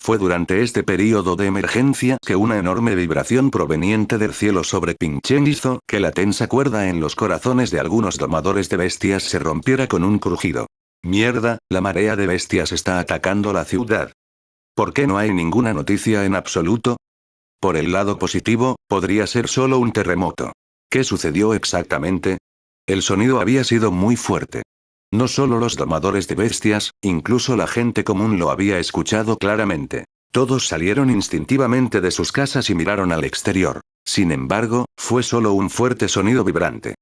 Fue durante este período de emergencia que una enorme vibración proveniente del cielo sobre Pingchen hizo que la tensa cuerda en los corazones de algunos domadores de bestias se rompiera con un crujido. Mierda, la marea de bestias está atacando la ciudad. ¿Por qué no hay ninguna noticia en absoluto? Por el lado positivo, podría ser solo un terremoto. ¿Qué sucedió exactamente? El sonido había sido muy fuerte. No solo los domadores de bestias, incluso la gente común lo había escuchado claramente. Todos salieron instintivamente de sus casas y miraron al exterior. Sin embargo, fue solo un fuerte sonido vibrante.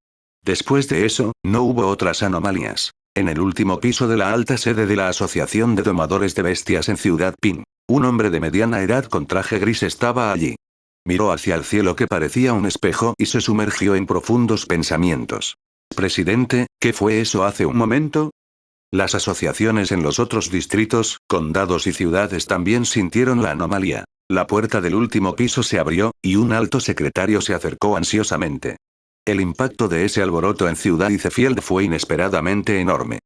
Después de eso, no hubo otras anomalías. En el último piso de la alta sede de la Asociación de Domadores de Bestias en Ciudad Ping, un hombre de mediana edad con traje gris estaba allí. Miró hacia el cielo que parecía un espejo y se sumergió en profundos pensamientos. Presidente, ¿qué fue eso hace un momento? Las asociaciones en los otros distritos, condados y ciudades también sintieron la anomalía. La puerta del último piso se abrió, y un alto secretario se acercó ansiosamente. El impacto de ese alboroto en Ciudad Icefield fue inesperadamente enorme.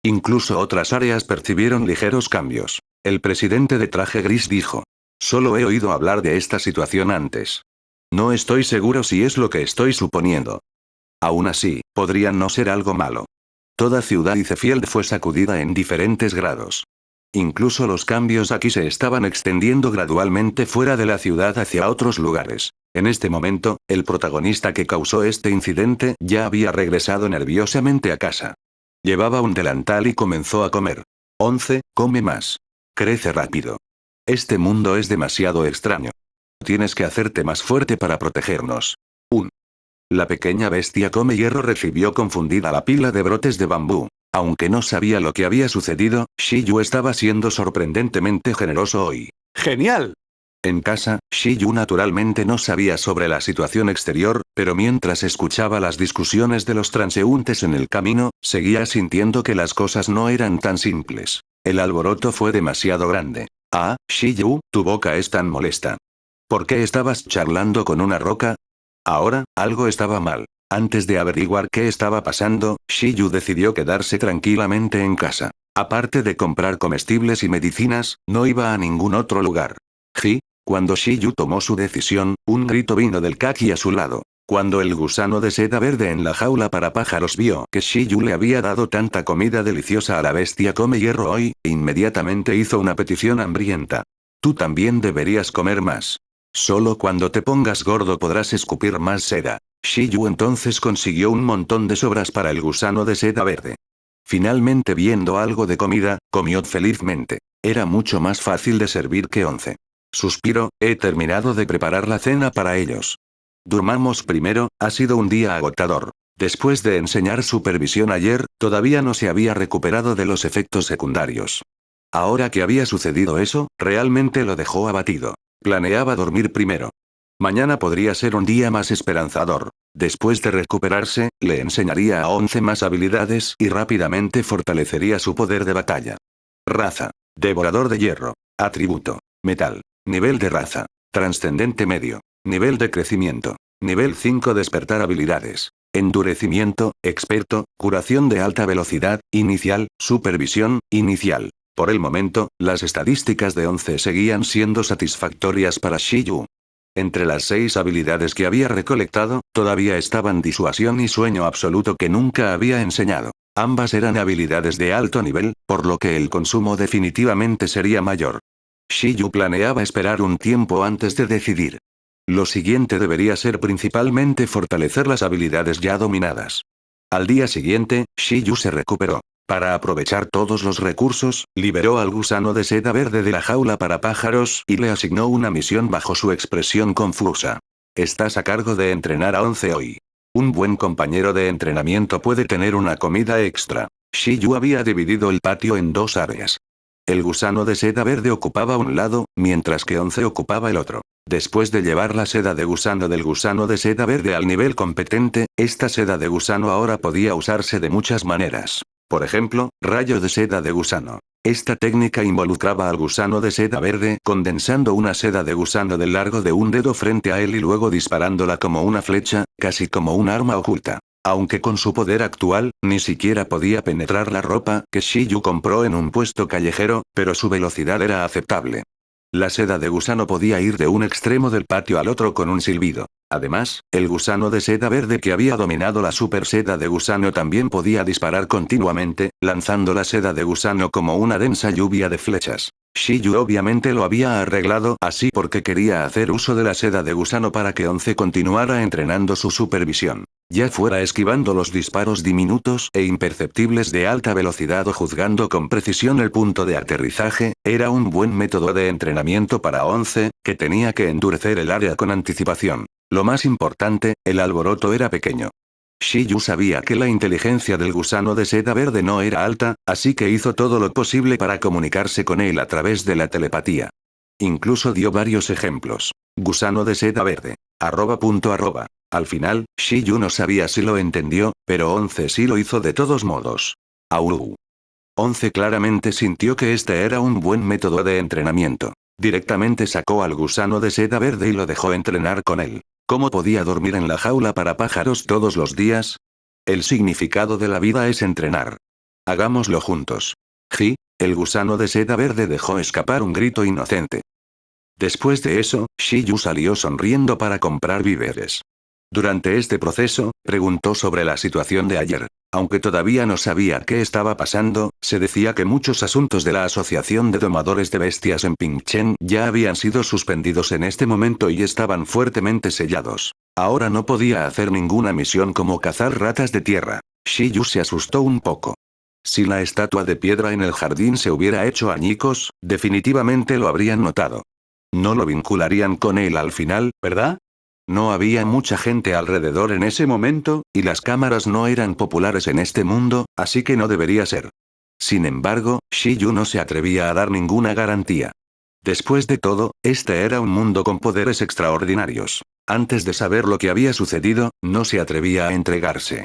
Incluso otras áreas percibieron ligeros cambios. El presidente de traje gris dijo. Solo he oído hablar de esta situación antes. No estoy seguro si es lo que estoy suponiendo. Aún así, podría no ser algo malo. Toda ciudad Icefield fue sacudida en diferentes grados. Incluso los cambios aquí se estaban extendiendo gradualmente fuera de la ciudad hacia otros lugares. En este momento, el protagonista que causó este incidente ya había regresado nerviosamente a casa. Llevaba un delantal y comenzó a comer. 11, come más. Crece rápido. Este mundo es demasiado extraño. Tienes que hacerte más fuerte para protegernos. 1. La pequeña bestia come hierro recibió confundida la pila de brotes de bambú. Aunque no sabía lo que había sucedido, Shiyu estaba siendo sorprendentemente generoso hoy. ¡Genial! En casa, Shiyu naturalmente no sabía sobre la situación exterior, pero mientras escuchaba las discusiones de los transeúntes en el camino, seguía sintiendo que las cosas no eran tan simples. El alboroto fue demasiado grande. Ah, Shiyu, tu boca es tan molesta. ¿Por qué estabas charlando con una roca? Ahora, algo estaba mal. Antes de averiguar qué estaba pasando, Shiyu decidió quedarse tranquilamente en casa. Aparte de comprar comestibles y medicinas, no iba a ningún otro lugar. Cuando Shiyu tomó su decisión, un grito vino del Kaki a su lado. Cuando el gusano de seda verde en la jaula para pájaros vio que Shiyu le había dado tanta comida deliciosa a la bestia come hierro hoy, inmediatamente hizo una petición hambrienta. Tú también deberías comer más. Solo cuando te pongas gordo podrás escupir más seda. Shiyu entonces consiguió un montón de sobras para el gusano de seda verde. Finalmente viendo algo de comida, comió felizmente. Era mucho más fácil de servir que 11. Suspiro, he terminado de preparar la cena para ellos. Durmamos primero, ha sido un día agotador. Después de enseñar supervisión ayer, todavía no se había recuperado de los efectos secundarios. Ahora que había sucedido eso, realmente lo dejó abatido. Planeaba dormir primero. Mañana podría ser un día más esperanzador. Después de recuperarse, le enseñaría a 11 más habilidades y rápidamente fortalecería su poder de batalla. Raza. Devorador de hierro. Atributo. Metal. Nivel de raza. Trascendente medio. Nivel de crecimiento. Nivel 5 despertar habilidades. Endurecimiento, experto, curación de alta velocidad, inicial, supervisión, inicial. Por el momento, las estadísticas de 11 seguían siendo satisfactorias para Shiyu. Entre las 6 habilidades que había recolectado, todavía estaban disuasión y sueño absoluto que nunca había enseñado. Ambas eran habilidades de alto nivel, por lo que el consumo definitivamente sería mayor. Shiyu planeaba esperar un tiempo antes de decidir. Lo siguiente debería ser principalmente fortalecer las habilidades ya dominadas. Al día siguiente, Shiyu se recuperó. Para aprovechar todos los recursos, liberó al gusano de seda verde de la jaula para pájaros y le asignó una misión bajo su expresión confusa. Estás a cargo de entrenar a 11 hoy. Un buen compañero de entrenamiento puede tener una comida extra. Shiyu había dividido el patio en 2 áreas. El gusano de seda verde ocupaba un lado, mientras que 11 ocupaba el otro. Después de llevar la seda de gusano del gusano de seda verde al nivel competente, esta seda de gusano ahora podía usarse de muchas maneras. Por ejemplo, rayo de seda de gusano. Esta técnica involucraba al gusano de seda verde condensando una seda de gusano del largo de un dedo frente a él y luego disparándola como una flecha, casi como un arma oculta. Aunque con su poder actual, ni siquiera podía penetrar la ropa que Shiyu compró en un puesto callejero, pero su velocidad era aceptable. La seda de gusano podía ir de un extremo del patio al otro con un silbido. Además, el gusano de seda verde que había dominado la super seda de gusano también podía disparar continuamente, lanzando la seda de gusano como una densa lluvia de flechas. Shiyu obviamente lo había arreglado así porque quería hacer uso de la seda de gusano para que 11 continuara entrenando su supervisión. Ya fuera esquivando los disparos diminutos e imperceptibles de alta velocidad o juzgando con precisión el punto de aterrizaje, era un buen método de entrenamiento para 11, que tenía que endurecer el área con anticipación. Lo más importante, el alboroto era pequeño. Shiyu sabía que la inteligencia del gusano de seda verde no era alta, así que hizo todo lo posible para comunicarse con él a través de la telepatía. Incluso dio varios ejemplos. Gusano de seda verde. .. Al final, Shiyu no sabía si lo entendió, pero 11 sí lo hizo de todos modos. Au. 11 claramente sintió que este era un buen método de entrenamiento. Directamente sacó al gusano de seda verde y lo dejó entrenar con él. ¿Cómo podía dormir en la jaula para pájaros todos los días? El significado de la vida es entrenar. Hagámoslo juntos. Ji, el gusano de seda verde dejó escapar un grito inocente. Después de eso, Shiyu salió sonriendo para comprar víveres. Durante este proceso, preguntó sobre la situación de ayer. Aunque todavía no sabía qué estaba pasando, se decía que muchos asuntos de la Asociación de Domadores de Bestias en Pingchen ya habían sido suspendidos en este momento y estaban fuertemente sellados. Ahora no podía hacer ninguna misión como cazar ratas de tierra. Shiyu se asustó un poco. Si la estatua de piedra en el jardín se hubiera hecho añicos, definitivamente lo habrían notado. No lo vincularían con él al final, ¿verdad? No había mucha gente alrededor en ese momento, y las cámaras no eran populares en este mundo, así que no debería ser. Sin embargo, Shiyu no se atrevía a dar ninguna garantía. Después de todo, este era un mundo con poderes extraordinarios. Antes de saber lo que había sucedido, no se atrevía a entregarse.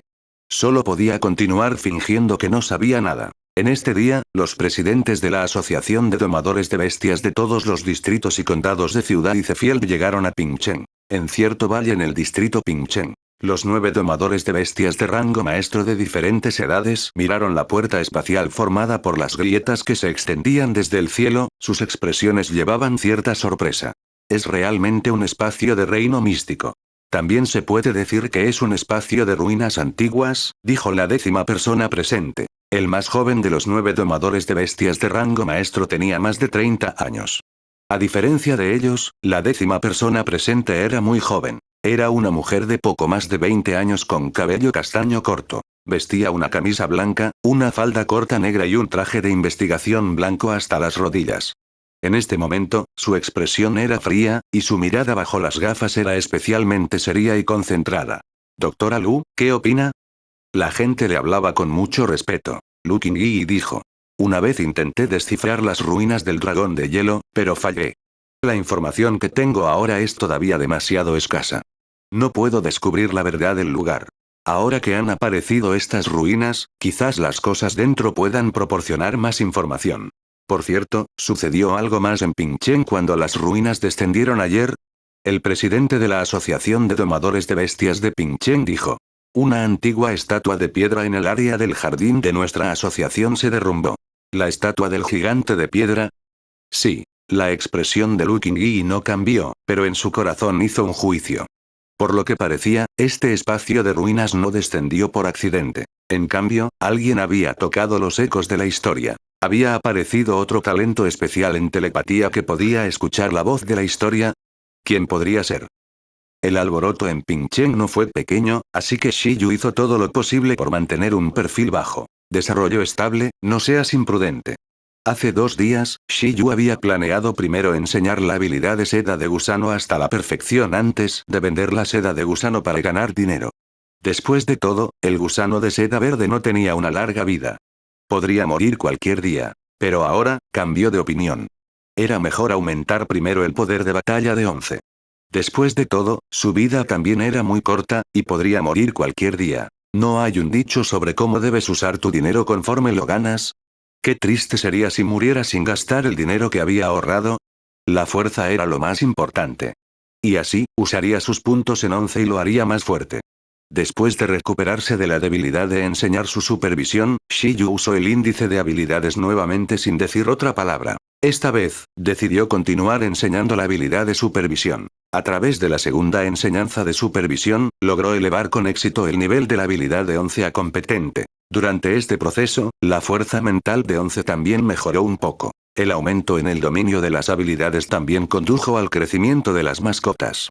Solo podía continuar fingiendo que no sabía nada. En este día, los presidentes de la Asociación de Domadores de Bestias de todos los distritos y condados de Ciudad y Cefield llegaron a Pingchen. En cierto valle en el distrito Pingchen, los 9 domadores de bestias de rango maestro de diferentes edades miraron la puerta espacial formada por las grietas que se extendían desde el cielo, sus expresiones llevaban cierta sorpresa. Es realmente un espacio de reino místico. También se puede decir que es un espacio de ruinas antiguas, dijo la 10ª persona presente. El más joven de los 9 domadores de bestias de rango maestro tenía más de 30 años. A diferencia de ellos, la 10ª persona presente era muy joven. Era una mujer de poco más de 20 años con cabello castaño corto. Vestía una camisa blanca, una falda corta negra y un traje de investigación blanco hasta las rodillas. En este momento, su expresión era fría, y su mirada bajo las gafas era especialmente seria y concentrada. Doctora Lu, ¿qué opina? La gente le hablaba con mucho respeto. Lu Qingyi dijo. Una vez intenté descifrar las ruinas del dragón de hielo, pero fallé. La información que tengo ahora es todavía demasiado escasa. No puedo descubrir la verdad del lugar. Ahora que han aparecido estas ruinas, quizás las cosas dentro puedan proporcionar más información. Por cierto, ¿sucedió algo más en Pingchen cuando las ruinas descendieron ayer? El presidente de la Asociación de Domadores de Bestias de Pingchen dijo. Una antigua estatua de piedra en el área del jardín de nuestra asociación se derrumbó. ¿La estatua del gigante de piedra? Sí. La expresión de Lu Qingyi no cambió, pero en su corazón hizo un juicio. Por lo que parecía, este espacio de ruinas no descendió por accidente. En cambio, alguien había tocado los ecos de la historia. ¿Había aparecido otro talento especial en telepatía que podía escuchar la voz de la historia? ¿Quién podría ser? El alboroto en Pingchen no fue pequeño, así que Shiyu hizo todo lo posible por mantener un perfil bajo. Desarrollo estable, no seas imprudente. Hace 2 días, Shiyu había planeado primero enseñar la habilidad de seda de gusano hasta la perfección antes de vender la seda de gusano para ganar dinero. Después de todo, el gusano de seda verde no tenía una larga vida. Podría morir cualquier día. Pero ahora, cambió de opinión. Era mejor aumentar primero el poder de batalla de 11. Después de todo, su vida también era muy corta, y podría morir cualquier día. ¿No hay un dicho sobre cómo debes usar tu dinero conforme lo ganas? Qué triste sería si muriera sin gastar el dinero que había ahorrado. La fuerza era lo más importante. Y así, usaría sus puntos en 11 y lo haría más fuerte. Después de recuperarse de la debilidad de enseñar su supervisión, Shiyu usó el índice de habilidades nuevamente sin decir otra palabra. Esta vez, decidió continuar enseñando la habilidad de supervisión. A través de la segunda enseñanza de supervisión, logró elevar con éxito el nivel de la habilidad de 11 a competente. Durante este proceso, la fuerza mental de 11 también mejoró un poco. El aumento en el dominio de las habilidades también condujo al crecimiento de las mascotas.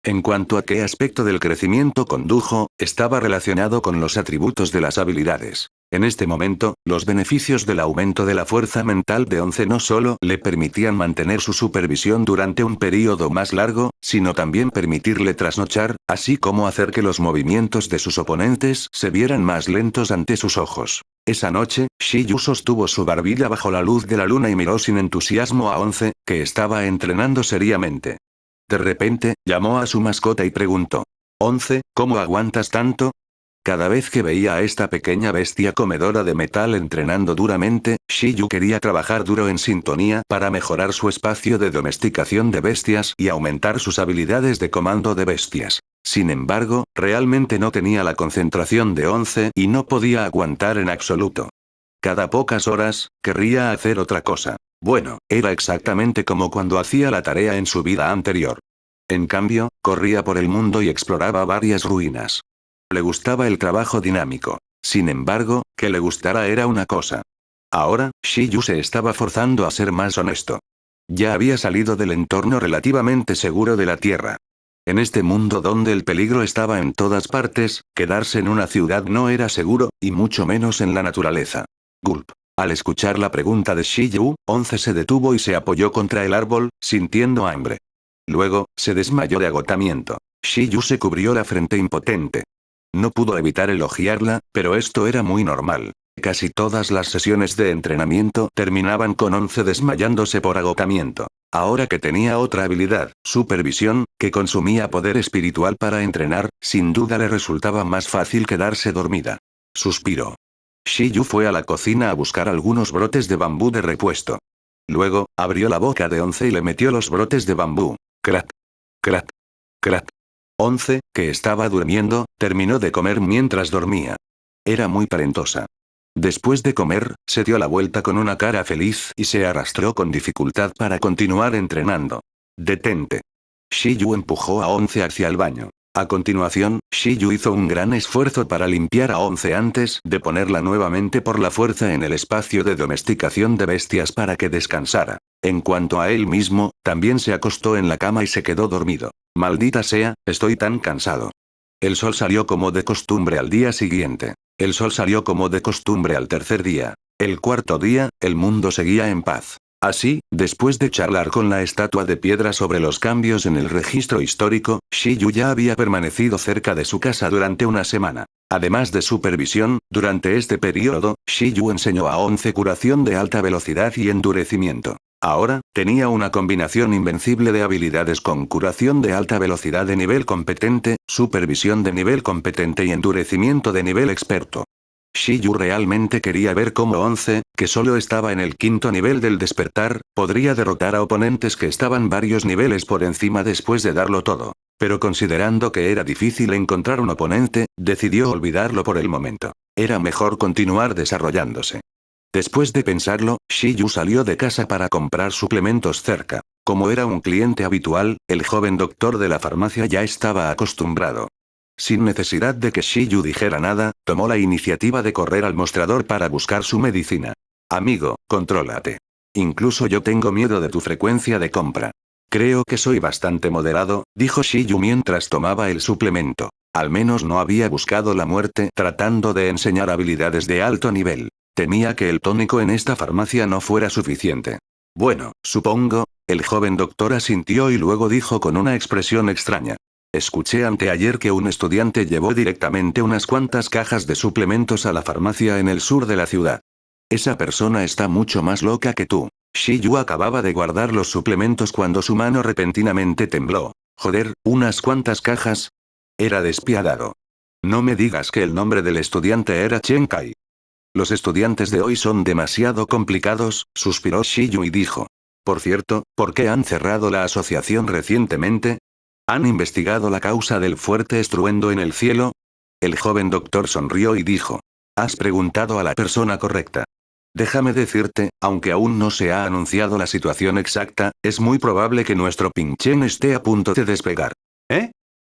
En cuanto a qué aspecto del crecimiento condujo, estaba relacionado con los atributos de las habilidades. En este momento, los beneficios del aumento de la fuerza mental de 11 no solo le permitían mantener su supervisión durante un período más largo, sino también permitirle trasnochar, así como hacer que los movimientos de sus oponentes se vieran más lentos ante sus ojos. Esa noche, Shiyu sostuvo su barbilla bajo la luz de la luna y miró sin entusiasmo a 11, que estaba entrenando seriamente. De repente, llamó a su mascota y preguntó. 11, ¿cómo aguantas tanto? Cada vez que veía a esta pequeña bestia comedora de metal entrenando duramente, Shiyu quería trabajar duro en sintonía para mejorar su espacio de domesticación de bestias y aumentar sus habilidades de comando de bestias. Sin embargo, realmente no tenía la concentración de 11 y no podía aguantar en absoluto. Cada pocas horas, querría hacer otra cosa. Bueno, era exactamente como cuando hacía la tarea en su vida anterior. En cambio, corría por el mundo y exploraba varias ruinas. Le gustaba el trabajo dinámico. Sin embargo, que le gustara era una cosa. Ahora, Shiyu se estaba forzando a ser más honesto. Ya había salido del entorno relativamente seguro de la Tierra. En este mundo donde el peligro estaba en todas partes, quedarse en una ciudad no era seguro, y mucho menos en la naturaleza. Gulp. Al escuchar la pregunta de Shiyu, 11 se detuvo y se apoyó contra el árbol, sintiendo hambre. Luego, se desmayó de agotamiento. Shiyu se cubrió la frente impotente. No pudo evitar elogiarla, pero esto era muy normal. Casi todas las sesiones de entrenamiento terminaban con 11 desmayándose por agotamiento. Ahora que tenía otra habilidad, supervisión, que consumía poder espiritual para entrenar, sin duda le resultaba más fácil quedarse dormida. Suspiró. Shiyu fue a la cocina a buscar algunos brotes de bambú de repuesto. Luego, abrió la boca de 11 y le metió los brotes de bambú. Crack. Crack. Crack. 11, que estaba durmiendo, terminó de comer mientras dormía. Era muy talentosa. Después de comer, se dio la vuelta con una cara feliz y se arrastró con dificultad para continuar entrenando. Detente. Shiyu empujó a 11 hacia el baño. A continuación, Shiyu hizo un gran esfuerzo para limpiar a 11 antes de ponerla nuevamente por la fuerza en el espacio de domesticación de bestias para que descansara. En cuanto a él mismo, también se acostó en la cama y se quedó dormido. Maldita sea, estoy tan cansado. El sol salió como de costumbre al día siguiente. El sol salió como de costumbre al tercer día. El cuarto día, el mundo seguía en paz. Así, después de charlar con la estatua de piedra sobre los cambios en el registro histórico, Shiyu ya había permanecido cerca de su casa durante una semana. Además de supervisión, durante este periodo, Shiyu enseñó a 11 curación de alta velocidad y endurecimiento. Ahora, tenía una combinación invencible de habilidades con curación de alta velocidad de nivel competente, supervisión de nivel competente y endurecimiento de nivel experto. Shiyu realmente quería ver cómo 11, que solo estaba en el quinto nivel del despertar, podría derrotar a oponentes que estaban varios niveles por encima después de darlo todo. Pero considerando que era difícil encontrar un oponente, decidió olvidarlo por el momento. Era mejor continuar desarrollándose. Después de pensarlo, Shiyu salió de casa para comprar suplementos cerca. Como era un cliente habitual, el joven doctor de la farmacia ya estaba acostumbrado. Sin necesidad de que Shiyu dijera nada, tomó la iniciativa de correr al mostrador para buscar su medicina. Amigo, contrólate. Incluso yo tengo miedo de tu frecuencia de compra. Creo que soy bastante moderado, dijo Shiyu mientras tomaba el suplemento. Al menos no había buscado la muerte tratando de enseñar habilidades de alto nivel. Temía que el tónico en esta farmacia no fuera suficiente. Bueno, supongo, el joven doctor asintió y luego dijo con una expresión extraña. Escuché anteayer que un estudiante llevó directamente unas cuantas cajas de suplementos a la farmacia en el sur de la ciudad. Esa persona está mucho más loca que tú. Shiyu acababa de guardar los suplementos cuando su mano repentinamente tembló. Joder, ¿unas cuantas cajas? Era despiadado. No me digas que el nombre del estudiante era Chen Kai. Los estudiantes de hoy son demasiado complicados, suspiró Shiyu y dijo. Por cierto, ¿por qué han cerrado la asociación recientemente? ¿Han investigado la causa del fuerte estruendo en el cielo? El joven doctor sonrió y dijo. Has preguntado a la persona correcta. Déjame decirte, aunque aún no se ha anunciado la situación exacta, es muy probable que nuestro Pingchen esté a punto de despegar. ¿Eh?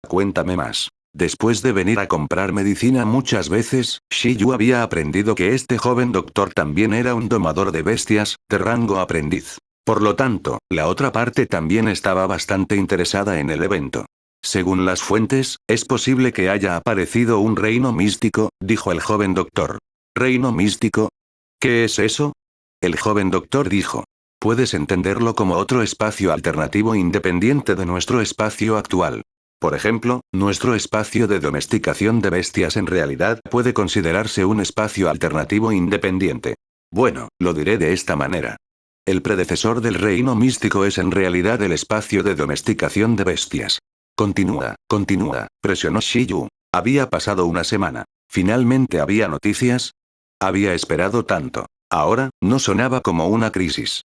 Cuéntame más. Después de venir a comprar medicina muchas veces, Shiyu había aprendido que este joven doctor también era un domador de bestias, de rango aprendiz. Por lo tanto, la otra parte también estaba bastante interesada en el evento. Según las fuentes, es posible que haya aparecido un reino místico, dijo el joven doctor. ¿Reino místico? ¿Qué es eso? El joven doctor dijo. Puedes entenderlo como otro espacio alternativo independiente de nuestro espacio actual. Por ejemplo, nuestro espacio de domesticación de bestias en realidad puede considerarse un espacio alternativo independiente. Bueno, lo diré de esta manera. El predecesor del reino místico es en realidad el espacio de domesticación de bestias. Continúa, presionó Shiyu. Había pasado una semana. ¿Finalmente había noticias? Había esperado tanto. Ahora, no sonaba como una crisis.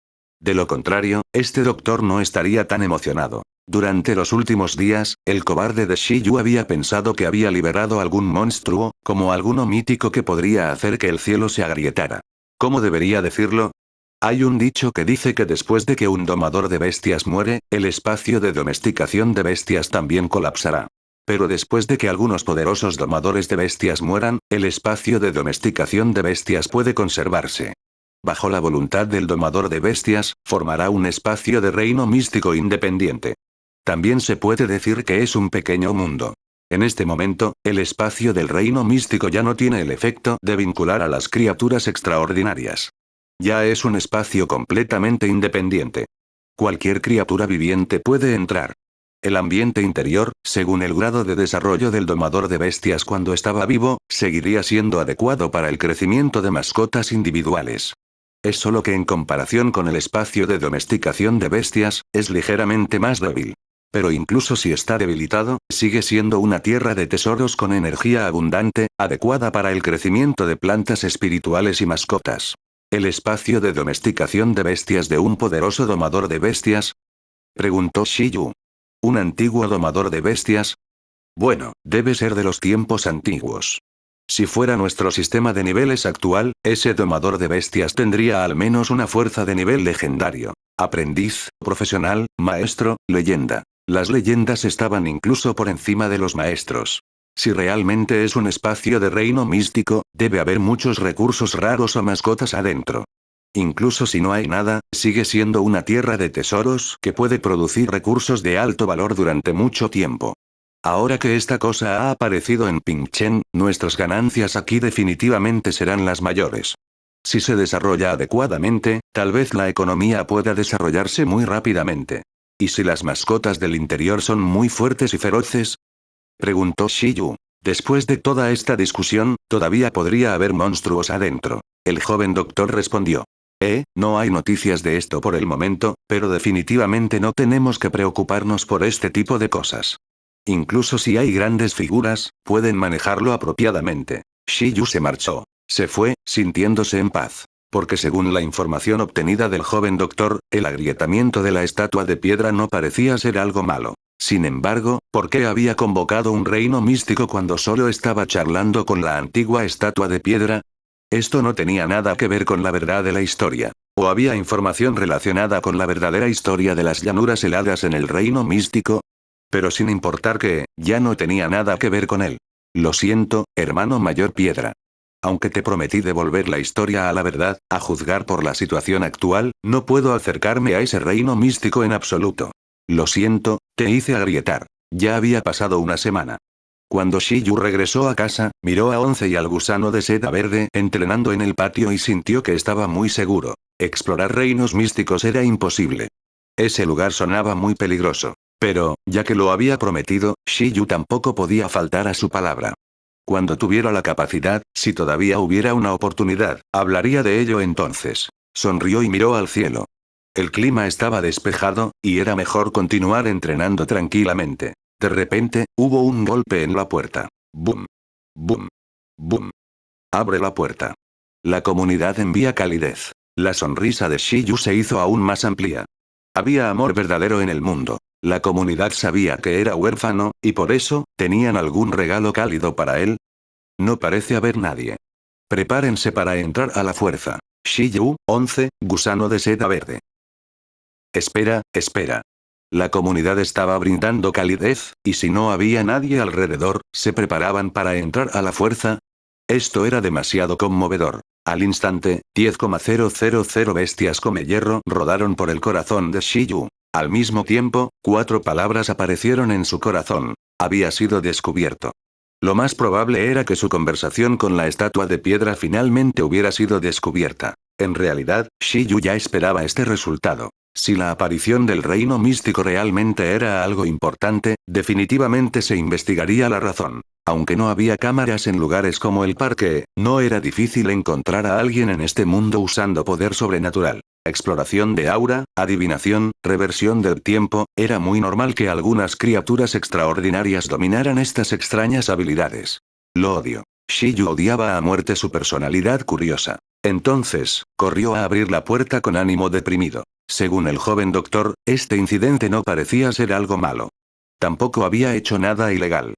De lo contrario, este doctor no estaría tan emocionado. Durante los últimos días, el cobarde de Shiyu había pensado que había liberado algún monstruo, como alguno mítico que podría hacer que el cielo se agrietara. ¿Cómo debería decirlo? Hay un dicho que dice que después de que un domador de bestias muere, el espacio de domesticación de bestias también colapsará. Pero después de que algunos poderosos domadores de bestias mueran, el espacio de domesticación de bestias puede conservarse. Bajo la voluntad del domador de bestias, formará un espacio de reino místico independiente. También se puede decir que es un pequeño mundo. En este momento, el espacio del reino místico ya no tiene el efecto de vincular a las criaturas extraordinarias. Ya es un espacio completamente independiente. Cualquier criatura viviente puede entrar. El ambiente interior, según el grado de desarrollo del domador de bestias cuando estaba vivo, seguiría siendo adecuado para el crecimiento de mascotas individuales. Es solo que en comparación con el espacio de domesticación de bestias, es ligeramente más débil. Pero incluso si está debilitado, sigue siendo una tierra de tesoros con energía abundante, adecuada para el crecimiento de plantas espirituales y mascotas. ¿El espacio de domesticación de bestias de un poderoso domador de bestias? Preguntó Shiyu. ¿Un antiguo domador de bestias? Bueno, debe ser de los tiempos antiguos. Si fuera nuestro sistema de niveles actual, ese domador de bestias tendría al menos una fuerza de nivel legendario. Aprendiz, profesional, maestro, leyenda. Las leyendas estaban incluso por encima de los maestros. Si realmente es un espacio de reino místico, debe haber muchos recursos raros o mascotas adentro. Incluso si no hay nada, sigue siendo una tierra de tesoros que puede producir recursos de alto valor durante mucho tiempo. Ahora que esta cosa ha aparecido en Pingchen, nuestras ganancias aquí definitivamente serán las mayores. Si se desarrolla adecuadamente, tal vez la economía pueda desarrollarse muy rápidamente. ¿Y si las mascotas del interior son muy fuertes y feroces? Preguntó Shiyu. Después de toda esta discusión, todavía podría haber monstruos adentro. El joven doctor respondió. No hay noticias de esto por el momento, pero definitivamente no tenemos que preocuparnos por este tipo de cosas. Incluso si hay grandes figuras, pueden manejarlo apropiadamente. Shiyu se marchó. Se fue, sintiéndose en paz. Porque según la información obtenida del joven doctor, el agrietamiento de la estatua de piedra no parecía ser algo malo. Sin embargo, ¿por qué había convocado un reino místico cuando solo estaba charlando con la antigua estatua de piedra? Esto no tenía nada que ver con la verdad de la historia. ¿O había información relacionada con la verdadera historia de las llanuras heladas en el reino místico? Pero sin importar que, ya no tenía nada que ver con él. Lo siento, hermano mayor piedra. Aunque te prometí devolver la historia a la verdad, a juzgar por la situación actual, no puedo acercarme a ese reino místico en absoluto. Lo siento, te hice agrietar. Ya había pasado una semana. Cuando Shiyu regresó a casa, miró a Once y al gusano de seda verde entrenando en el patio y sintió que estaba muy seguro. Explorar reinos místicos era imposible. Ese lugar sonaba muy peligroso. Pero, ya que lo había prometido, Shiyu tampoco podía faltar a su palabra. Cuando tuviera la capacidad, si todavía hubiera una oportunidad, hablaría de ello entonces. Sonrió y miró al cielo. El clima estaba despejado, y era mejor continuar entrenando tranquilamente. De repente, hubo un golpe en la puerta. ¡Bum! ¡Bum! ¡Bum! Abre la puerta. La comunidad envía calidez. La sonrisa de Shiyu se hizo aún más amplia. Había amor verdadero en el mundo. La comunidad sabía que era huérfano, y por eso, ¿tenían algún regalo cálido para él? No parece haber nadie. Prepárense para entrar a la fuerza. Shiyu, 11, gusano de seda verde. Espera, espera. La comunidad estaba brindando calidez, y si no había nadie alrededor, ¿se preparaban para entrar a la fuerza? Esto era demasiado conmovedor. Al instante, 10,000 bestias come hierro rodaron por el corazón de Shiyu. Al mismo tiempo, 4 palabras aparecieron en su corazón. Había sido descubierto. Lo más probable era que su conversación con la estatua de piedra finalmente hubiera sido descubierta. En realidad, Shiyu ya esperaba este resultado. Si la aparición del reino místico realmente era algo importante, definitivamente se investigaría la razón. Aunque no había cámaras en lugares como el parque, no era difícil encontrar a alguien en este mundo usando poder sobrenatural. Exploración de aura, adivinación, reversión del tiempo, era muy normal que algunas criaturas extraordinarias dominaran estas extrañas habilidades. Lo odio. Shiyu odiaba a muerte su personalidad curiosa. Entonces, corrió a abrir la puerta con ánimo deprimido. Según el joven doctor, este incidente no parecía ser algo malo. Tampoco había hecho nada ilegal.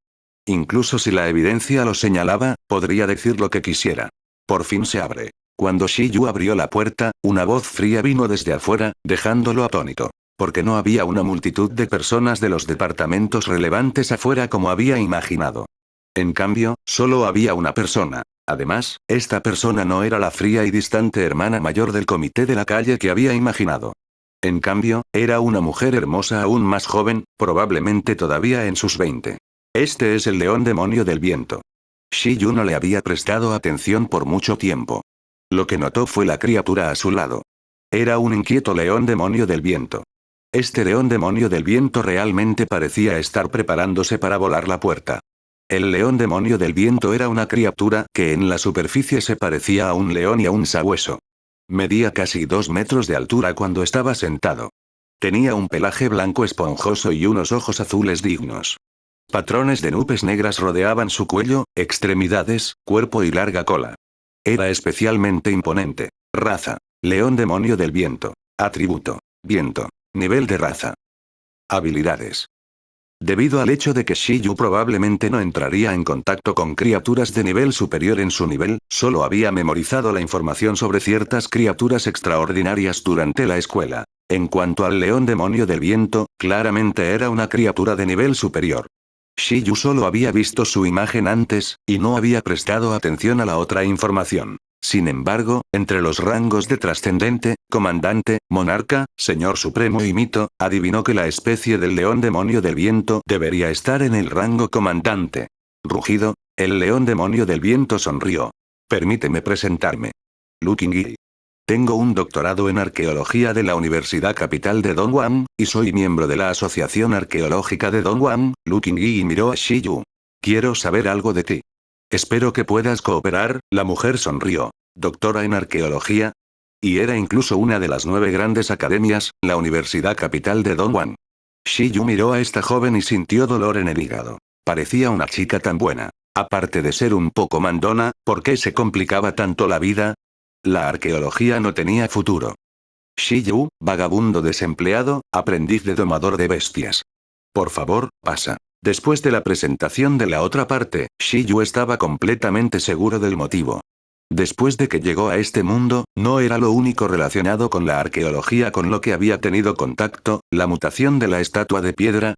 Incluso si la evidencia lo señalaba, podría decir lo que quisiera. Por fin se abre. Cuando Shiyu abrió la puerta, una voz fría vino desde afuera, dejándolo atónito. Porque no había una multitud de personas de los departamentos relevantes afuera como había imaginado. En cambio, solo había una persona. Además, esta persona no era la fría y distante hermana mayor del comité de la calle que había imaginado. En cambio, era una mujer hermosa aún más joven, probablemente todavía en sus 20. Este es el león demonio del viento. Shiyu no le había prestado atención por mucho tiempo. Lo que notó fue la criatura a su lado. Era un inquieto león demonio del viento. Este león demonio del viento realmente parecía estar preparándose para volar la puerta. El león demonio del viento era una criatura que en la superficie se parecía a un león y a un sabueso. Medía casi 2 metros de altura cuando estaba sentado. Tenía un pelaje blanco esponjoso y unos ojos azules dignos. Patrones de nubes negras rodeaban su cuello, extremidades, cuerpo y larga cola. Era especialmente imponente. Raza: león demonio del viento. Atributo: viento. Nivel de raza. Habilidades. Debido al hecho de que Shiyu probablemente no entraría en contacto con criaturas de nivel superior en su nivel, solo había memorizado la información sobre ciertas criaturas extraordinarias durante la escuela. En cuanto al león demonio del viento, claramente era una criatura de nivel superior. Shiyu solo había visto su imagen antes, y no había prestado atención a la otra información. Sin embargo, entre los rangos de trascendente, comandante, monarca, señor supremo y mito, adivinó que la especie del león demonio del viento debería estar en el rango comandante. Rugido: el león demonio del viento sonrió. Permíteme presentarme. Lu Qingyi. Tengo un doctorado en arqueología de la Universidad Capital de Dongguan, y soy miembro de la Asociación Arqueológica de Dongguan. Lu Qingyi miró a Shiyu. Quiero saber algo de ti. Espero que puedas cooperar. La mujer sonrió. ¿Doctora en arqueología? Y era incluso una de las 9 grandes academias, la Universidad Capital de Dongguan. Shiyu miró a esta joven y sintió dolor en el hígado. Parecía una chica tan buena. Aparte de ser un poco mandona, ¿por qué se complicaba tanto la vida? La arqueología no tenía futuro. Shiyu, vagabundo desempleado, aprendiz de domador de bestias. Por favor, pasa. Después de la presentación de la otra parte, Shiyu estaba completamente seguro del motivo. Después de que llegó a este mundo, no era lo único relacionado con la arqueología con lo que había tenido contacto, la mutación de la estatua de piedra.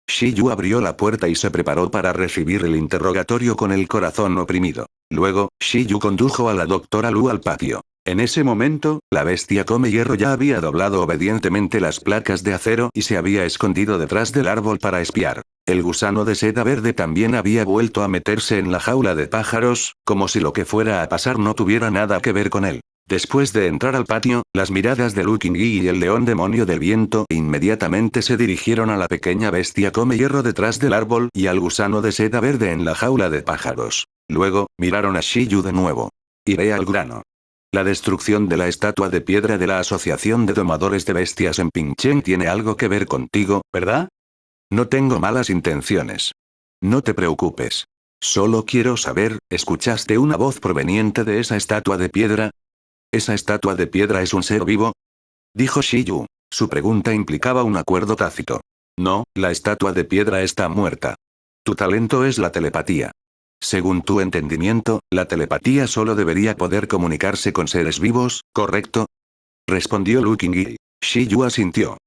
Shiyu abrió la puerta y se preparó para recibir el interrogatorio con el corazón oprimido. Luego, Shiyu condujo a la doctora Lu al patio. En ese momento, la bestia come hierro ya había doblado obedientemente las placas de acero y se había escondido detrás del árbol para espiar. El gusano de seda verde también había vuelto a meterse en la jaula de pájaros, como si lo que fuera a pasar no tuviera nada que ver con él. Después de entrar al patio, las miradas de Lu Qingyi y el león demonio del viento inmediatamente se dirigieron a la pequeña bestia come hierro detrás del árbol y al gusano de seda verde en la jaula de pájaros. Luego, miraron a Shiyu de nuevo. Iré al grano. La destrucción de la estatua de piedra de la Asociación de Domadores de Bestias en Pingcheng tiene algo que ver contigo, ¿verdad? No tengo malas intenciones. No te preocupes. Solo quiero saber, ¿escuchaste una voz proveniente de esa estatua de piedra? ¿Esa estatua de piedra es un ser vivo? Dijo Shiyu. Su pregunta implicaba un acuerdo tácito. No, la estatua de piedra está muerta. Tu talento es la telepatía. Según tu entendimiento, la telepatía solo debería poder comunicarse con seres vivos, ¿correcto? Respondió Lu Qingyi. Shiyu asintió.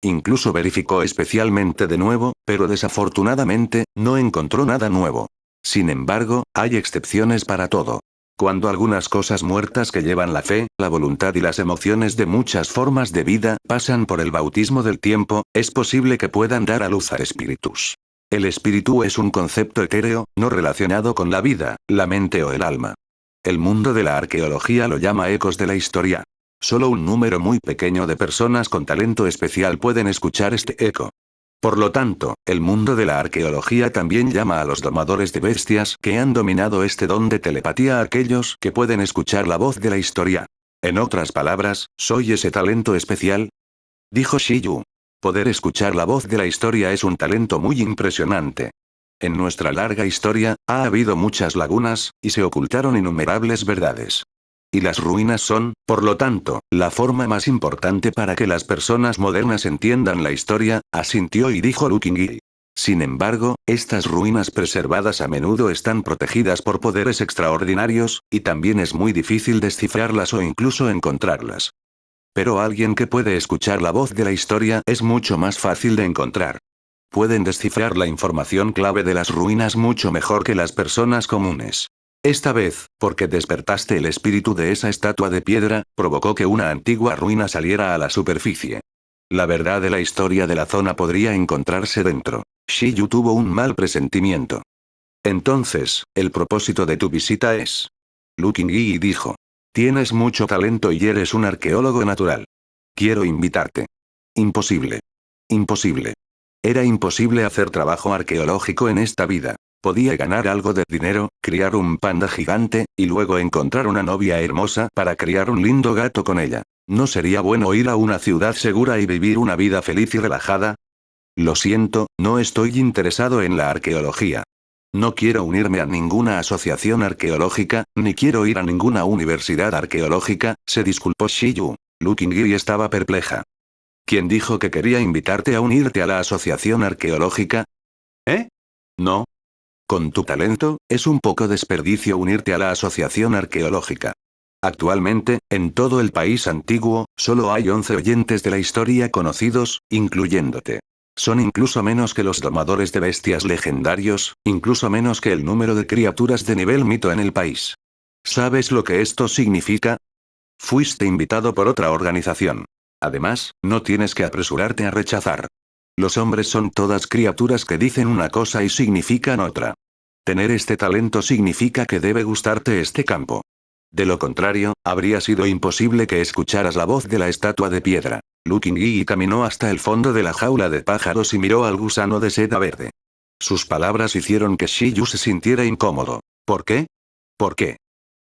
Incluso verificó especialmente de nuevo, pero desafortunadamente, no encontró nada nuevo. Sin embargo, hay excepciones para todo. Cuando algunas cosas muertas que llevan la fe, la voluntad y las emociones de muchas formas de vida pasan por el bautismo del tiempo, es posible que puedan dar a luz a espíritus. El espíritu es un concepto etéreo, no relacionado con la vida, la mente o el alma. El mundo de la arqueología lo llama ecos de la historia. Solo un número muy pequeño de personas con talento especial pueden escuchar este eco. Por lo tanto, el mundo de la arqueología también llama a los domadores de bestias que han dominado este don de telepatía a aquellos que pueden escuchar la voz de la historia. En otras palabras, ¿soy ese talento especial? Dijo Shiyu. Poder escuchar la voz de la historia es un talento muy impresionante. En nuestra larga historia, ha habido muchas lagunas, y se ocultaron innumerables verdades. Y las ruinas son, por lo tanto, la forma más importante para que las personas modernas entiendan la historia, asintió y dijo Lu Qingyi. Sin embargo, estas ruinas preservadas a menudo están protegidas por poderes extraordinarios, y también es muy difícil descifrarlas o incluso encontrarlas. Pero alguien que puede escuchar la voz de la historia es mucho más fácil de encontrar. Pueden descifrar la información clave de las ruinas mucho mejor que las personas comunes. Esta vez, porque despertaste el espíritu de esa estatua de piedra, provocó que una antigua ruina saliera a la superficie. La verdad de la historia de la zona podría encontrarse dentro. Shiyu tuvo un mal presentimiento. Entonces, el propósito de tu visita es. Looking Yi dijo. Tienes mucho talento y eres un arqueólogo natural. Quiero invitarte. Imposible. Imposible. Era imposible hacer trabajo arqueológico en esta vida. Podía ganar algo de dinero, criar un panda gigante, y luego encontrar una novia hermosa para criar un lindo gato con ella. ¿No sería bueno ir a una ciudad segura y vivir una vida feliz y relajada? Lo siento, no estoy interesado en la arqueología. No quiero unirme a ninguna asociación arqueológica, ni quiero ir a ninguna universidad arqueológica, se disculpó Shiyu. Looking Yi estaba perpleja. ¿Quién dijo que quería invitarte a unirte a la asociación arqueológica? ¿Eh? No. Con tu talento, es un poco desperdicio unirte a la asociación arqueológica. Actualmente, en todo el país antiguo, solo hay 11 oyentes de la historia conocidos, incluyéndote. Son incluso menos que los domadores de bestias legendarios, incluso menos que el número de criaturas de nivel mito en el país. ¿Sabes lo que esto significa? Fuiste invitado por otra organización. Además, no tienes que apresurarte a rechazar. Los hombres son todas criaturas que dicen una cosa y significan otra. Tener este talento significa que debe gustarte este campo. De lo contrario, habría sido imposible que escucharas la voz de la estatua de piedra. Looking Yi caminó hasta el fondo de la jaula de pájaros y miró al gusano de seda verde. Sus palabras hicieron que Shiyu se sintiera incómodo. ¿Por qué? ¿Por qué?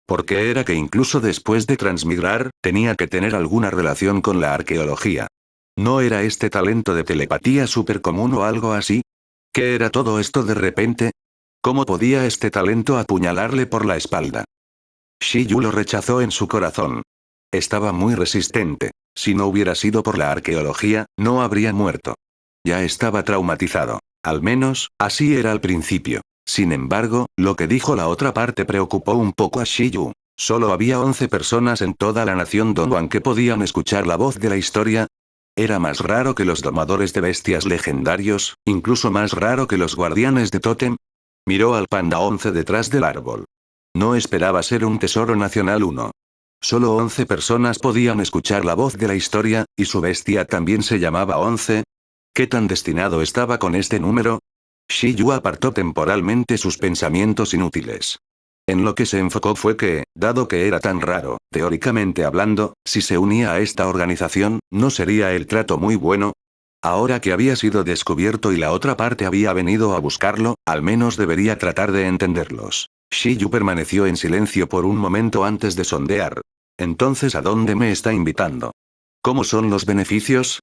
¿Por qué era que incluso después de transmigrar, tenía que tener alguna relación con la arqueología? ¿No era este talento de telepatía súper común o algo así? ¿Qué era todo esto de repente? ¿Cómo podía este talento apuñalarle por la espalda? Shiyu lo rechazó en su corazón. Estaba muy resistente. Si no hubiera sido por la arqueología, no habría muerto. Ya estaba traumatizado. Al menos, así era al principio. Sin embargo, lo que dijo la otra parte preocupó un poco a Shiyu. Solo había 11 personas en toda la nación Dongguan que podían escuchar la voz de la historia. Era más raro que los domadores de bestias legendarios, incluso más raro que los guardianes de tótem. Miró al panda 11 detrás del árbol. No esperaba ser un tesoro nacional 1. Solo 11 personas podían escuchar la voz de la historia, y su bestia también se llamaba 11. ¿Qué tan destinado estaba con este número? Shiyu apartó temporalmente sus pensamientos inútiles. En lo que se enfocó fue que, dado que era tan raro, teóricamente hablando, si se unía a esta organización, ¿no sería el trato muy bueno? Ahora que había sido descubierto y la otra parte había venido a buscarlo, al menos debería tratar de entenderlos. Shiyu permaneció en silencio por un momento antes de sondear. Entonces, ¿a dónde me está invitando? ¿Cómo son los beneficios?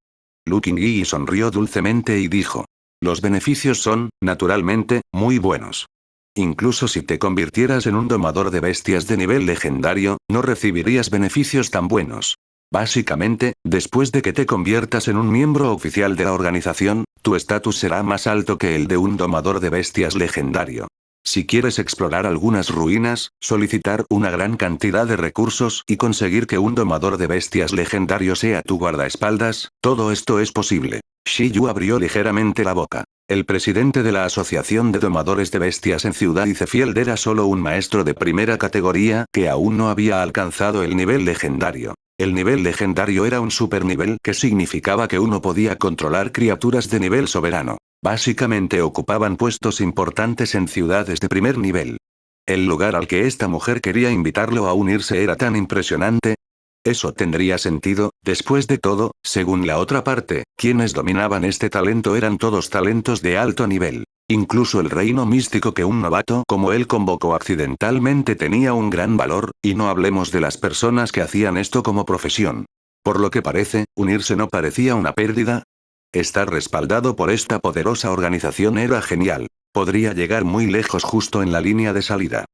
Looking Yi sonrió dulcemente y dijo. Los beneficios son, naturalmente, muy buenos. Incluso si te convirtieras en un domador de bestias de nivel legendario, no recibirías beneficios tan buenos. Básicamente, después de que te conviertas en un miembro oficial de la organización, tu estatus será más alto que el de un domador de bestias legendario. Si quieres explorar algunas ruinas, solicitar una gran cantidad de recursos y conseguir que un domador de bestias legendario sea tu guardaespaldas, todo esto es posible. Shiyu abrió ligeramente la boca. El presidente de la Asociación de Domadores de Bestias en Ciudad Icefield era solo un maestro de primera categoría que aún no había alcanzado el nivel legendario. El nivel legendario era un supernivel que significaba que uno podía controlar criaturas de nivel soberano. Básicamente ocupaban puestos importantes en ciudades de primer nivel. El lugar al que esta mujer quería invitarlo a unirse era tan impresionante. Eso tendría sentido, después de todo, según la otra parte, quienes dominaban este talento eran todos talentos de alto nivel. Incluso el reino místico que un novato como él convocó accidentalmente tenía un gran valor, y no hablemos de las personas que hacían esto como profesión. Por lo que parece, unirse no parecía una pérdida. Estar respaldado por esta poderosa organización era genial. Podría llegar muy lejos justo en la línea de salida.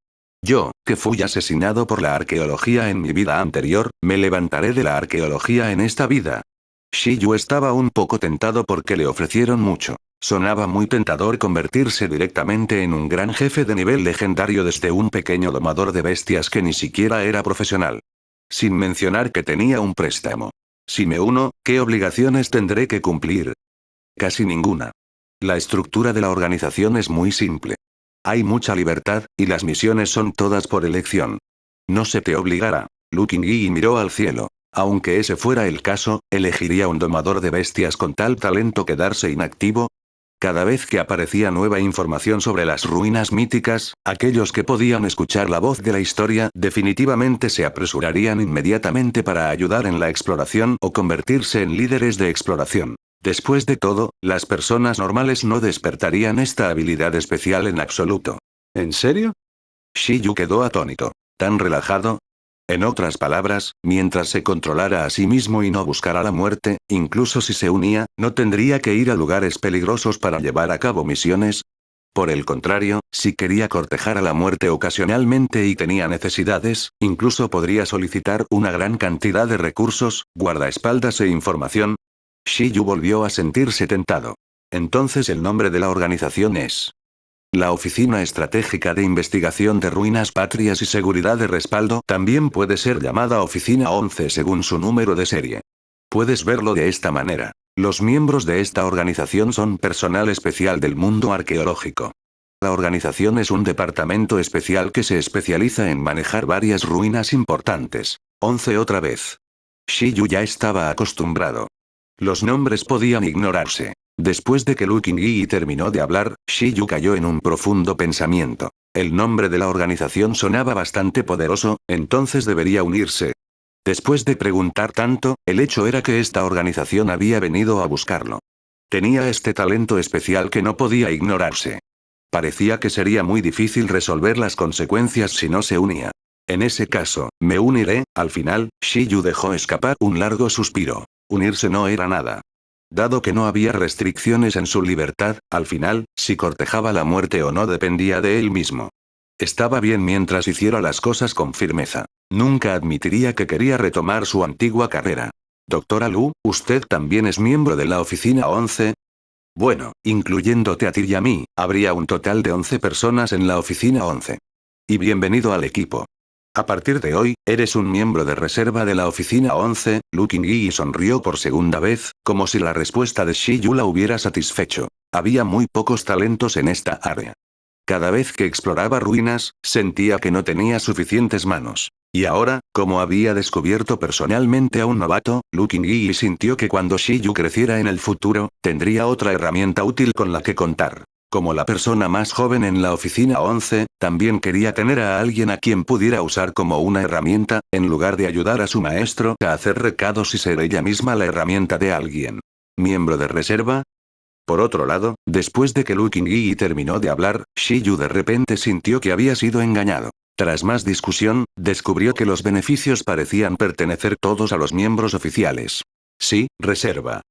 Yo, que fui asesinado por la arqueología en mi vida anterior, me levantaré de la arqueología en esta vida. Shiyu estaba un poco tentado porque le ofrecieron mucho. Sonaba muy tentador convertirse directamente en un gran jefe de nivel legendario desde un pequeño domador de bestias que ni siquiera era profesional. Sin mencionar que tenía un préstamo. Si me uno, ¿qué obligaciones tendré que cumplir? Casi ninguna. La estructura de la organización es muy simple. Hay mucha libertad, y las misiones son todas por elección. No se te obligará. Lu Qingyi miró al cielo. Aunque ese fuera el caso, ¿elegiría un domador de bestias con tal talento quedarse inactivo? Cada vez que aparecía nueva información sobre las ruinas míticas, aquellos que podían escuchar la voz de la historia definitivamente se apresurarían inmediatamente para ayudar en la exploración o convertirse en líderes de exploración. Después de todo, las personas normales no despertarían esta habilidad especial en absoluto. ¿En serio? Shiyu quedó atónito. ¿Tan relajado? En otras palabras, mientras se controlara a sí mismo y no buscara la muerte, incluso si se unía, no tendría que ir a lugares peligrosos para llevar a cabo misiones. Por el contrario, si quería cortejar a la muerte ocasionalmente y tenía necesidades, incluso podría solicitar una gran cantidad de recursos, guardaespaldas e información. Shiyu volvió a sentirse tentado. Entonces el nombre de la organización es la Oficina Estratégica de Investigación de Ruinas Patrias y Seguridad de Respaldo, también puede ser llamada Oficina 11 según su número de serie. Puedes verlo de esta manera. Los miembros de esta organización son personal especial del mundo arqueológico. La organización es un departamento especial que se especializa en manejar varias ruinas importantes. 11 otra vez. Shiyu ya estaba acostumbrado. Los nombres podían ignorarse. Después de que Lu Qingyi terminó de hablar, Shiyu cayó en un profundo pensamiento. El nombre de la organización sonaba bastante poderoso, entonces debería unirse. Después de preguntar tanto, el hecho era que esta organización había venido a buscarlo. Tenía este talento especial que no podía ignorarse. Parecía que sería muy difícil resolver las consecuencias si no se unía. En ese caso, me uniré. Al final, Shiyu dejó escapar un largo suspiro. Unirse no era nada. Dado que no había restricciones en su libertad, al final, si cortejaba la muerte o no dependía de él mismo. Estaba bien mientras hiciera las cosas con firmeza. Nunca admitiría que quería retomar su antigua carrera. Doctora Lu, ¿usted también es miembro de la Oficina 11? Bueno, incluyéndote a ti y a mí, habría un total de 11 personas en la Oficina 11. Y bienvenido al equipo. A partir de hoy, eres un miembro de reserva de la Oficina 11, Lu Qingyi sonrió por segunda vez, como si la respuesta de Shiyu la hubiera satisfecho. Había muy pocos talentos en esta área. Cada vez que exploraba ruinas, sentía que no tenía suficientes manos. Y ahora, como había descubierto personalmente a un novato, Lu Qingyi sintió que cuando Shiyu creciera en el futuro, tendría otra herramienta útil con la que contar. Como la persona más joven en la Oficina 11, también quería tener a alguien a quien pudiera usar como una herramienta, en lugar de ayudar a su maestro a hacer recados y ser ella misma la herramienta de alguien. ¿Miembro de reserva? Por otro lado, después de que Lu Qingyi terminó de hablar, Shiyu de repente sintió que había sido engañado. Tras más discusión, descubrió que los beneficios parecían pertenecer todos a los miembros oficiales. Sí, reserva.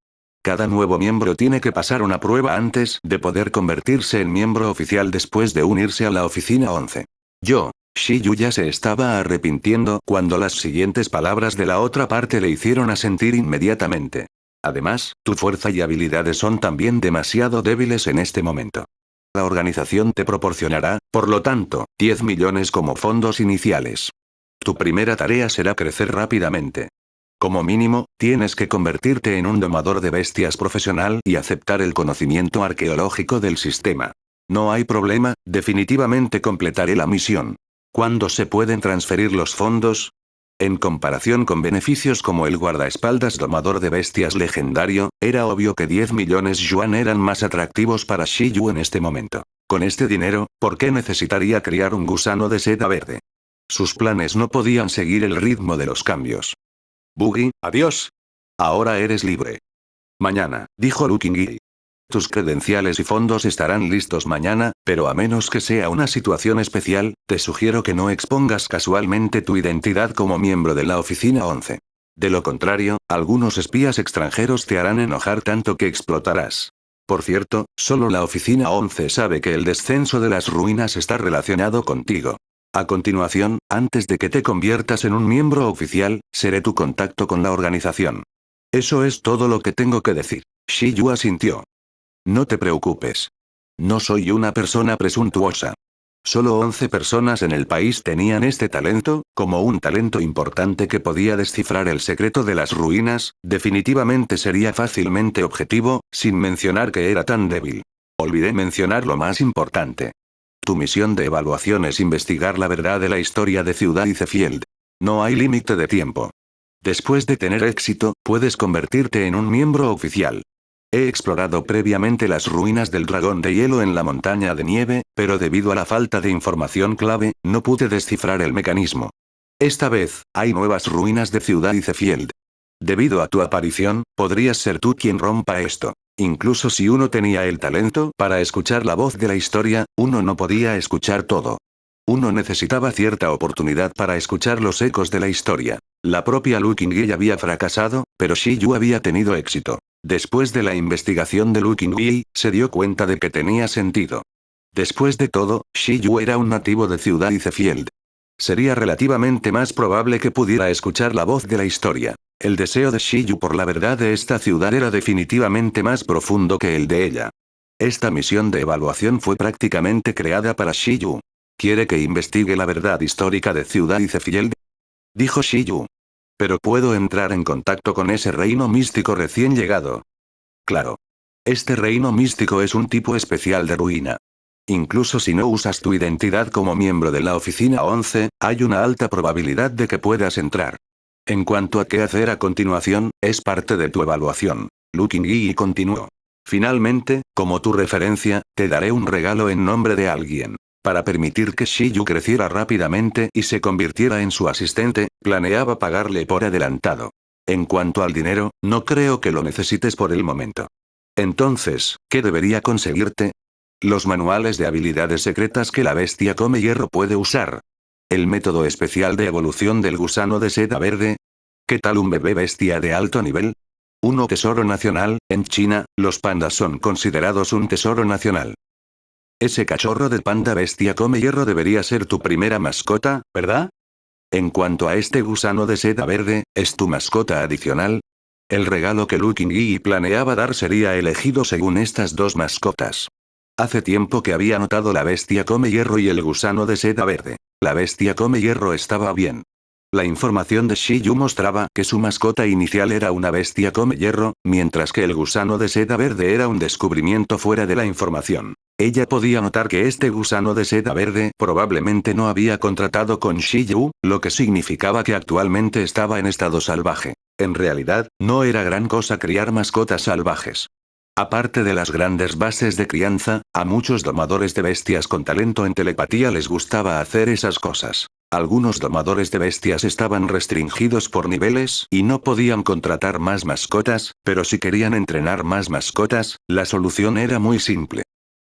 Cada nuevo miembro tiene que pasar una prueba antes de poder convertirse en miembro oficial después de unirse a la Oficina 11. Shiyu ya se estaba arrepintiendo cuando las siguientes palabras de la otra parte le hicieron asentir inmediatamente. Además, tu fuerza y habilidades son también demasiado débiles en este momento. La organización te proporcionará, por lo tanto, 10 millones como fondos iniciales. Tu primera tarea será crecer rápidamente. Como mínimo, tienes que convertirte en un domador de bestias profesional y aceptar el conocimiento arqueológico del sistema. No hay problema, definitivamente completaré la misión. ¿Cuándo se pueden transferir los fondos? En comparación con beneficios como el guardaespaldas domador de bestias legendario, era obvio que 10 millones yuan eran más atractivos para Shiyu en este momento. Con este dinero, ¿por qué necesitaría criar un gusano de seda verde? Sus planes no podían seguir el ritmo de los cambios. Buggy, adiós. Ahora eres libre. Mañana, dijo Lu Qingyi. Tus credenciales y fondos estarán listos mañana, pero a menos que sea una situación especial, te sugiero que no expongas casualmente tu identidad como miembro de la Oficina 11. De lo contrario, algunos espías extranjeros te harán enojar tanto que explotarás. Por cierto, solo la Oficina 11 sabe que el descenso de las ruinas está relacionado contigo. A continuación, antes de que te conviertas en un miembro oficial, seré tu contacto con la organización. Eso es todo lo que tengo que decir. Shiyu asintió. No te preocupes. No soy una persona presuntuosa. Solo 11 personas en el país tenían este talento, como un talento importante que podía descifrar el secreto de las ruinas, definitivamente sería fácilmente objetivo, sin mencionar que era tan débil. Olvidé mencionar lo más importante. Tu misión de evaluación es investigar la verdad de la historia de Ciudad Icefield. No hay límite de tiempo. Después de tener éxito, puedes convertirte en un miembro oficial. He explorado previamente las ruinas del dragón de hielo en la montaña de nieve, pero debido a la falta de información clave, no pude descifrar el mecanismo. Esta vez, hay nuevas ruinas de Ciudad Icefield. Debido a tu aparición, podrías ser tú quien rompa esto. Incluso si uno tenía el talento para escuchar la voz de la historia, uno no podía escuchar todo. Uno necesitaba cierta oportunidad para escuchar los ecos de la historia. La propia Lu Qingyi había fracasado, pero Shi Yu había tenido éxito. Después de la investigación de Lu Qingyi, se dio cuenta de que tenía sentido. Después de todo, Shi Yu era un nativo de Ciudad Icefield. Sería relativamente más probable que pudiera escuchar la voz de la historia. El deseo de Shi Yu por la verdad de esta ciudad era definitivamente más profundo que el de ella. Esta misión de evaluación fue prácticamente creada para Shi Yu. ¿Quiere que investigue la verdad histórica de Ciudad Icefield? Dijo Shi Yu. Pero puedo entrar en contacto con ese reino místico recién llegado. Claro. Este reino místico es un tipo especial de ruina. Incluso si no usas tu identidad como miembro de la Oficina 11, hay una alta probabilidad de que puedas entrar. En cuanto a qué hacer a continuación, es parte de tu evaluación. Lu Qingyi continuó. Finalmente, como tu referencia, te daré un regalo en nombre de alguien. Para permitir que Shi Yu creciera rápidamente y se convirtiera en su asistente, planeaba pagarle por adelantado. En cuanto al dinero, no creo que lo necesites por el momento. Entonces, ¿qué debería conseguirte? Los manuales de habilidades secretas que la bestia come hierro puede usar. El método especial de evolución del gusano de seda verde. ¿Qué tal un bebé bestia de alto nivel? Un tesoro nacional. En China, los pandas son considerados un tesoro nacional. Ese cachorro de panda bestia come hierro debería ser tu primera mascota, ¿verdad? En cuanto a este gusano de seda verde, ¿es tu mascota adicional? El regalo que Lu Qingyi planeaba dar sería elegido según estas dos mascotas. Hace tiempo que había notado la bestia come hierro y el gusano de seda verde. La bestia come hierro estaba bien. La información de Shi Yu mostraba que su mascota inicial era una bestia come hierro, mientras que el gusano de seda verde era un descubrimiento fuera de la información. Ella podía notar que este gusano de seda verde probablemente no había contratado con Shi Yu, lo que significaba que actualmente estaba en estado salvaje. En realidad, no era gran cosa criar mascotas salvajes. Aparte de las grandes bases de crianza, a muchos domadores de bestias con talento en telepatía les gustaba hacer esas cosas. Algunos domadores de bestias estaban restringidos por niveles y no podían contratar más mascotas, pero si querían entrenar más mascotas, la solución era muy simple.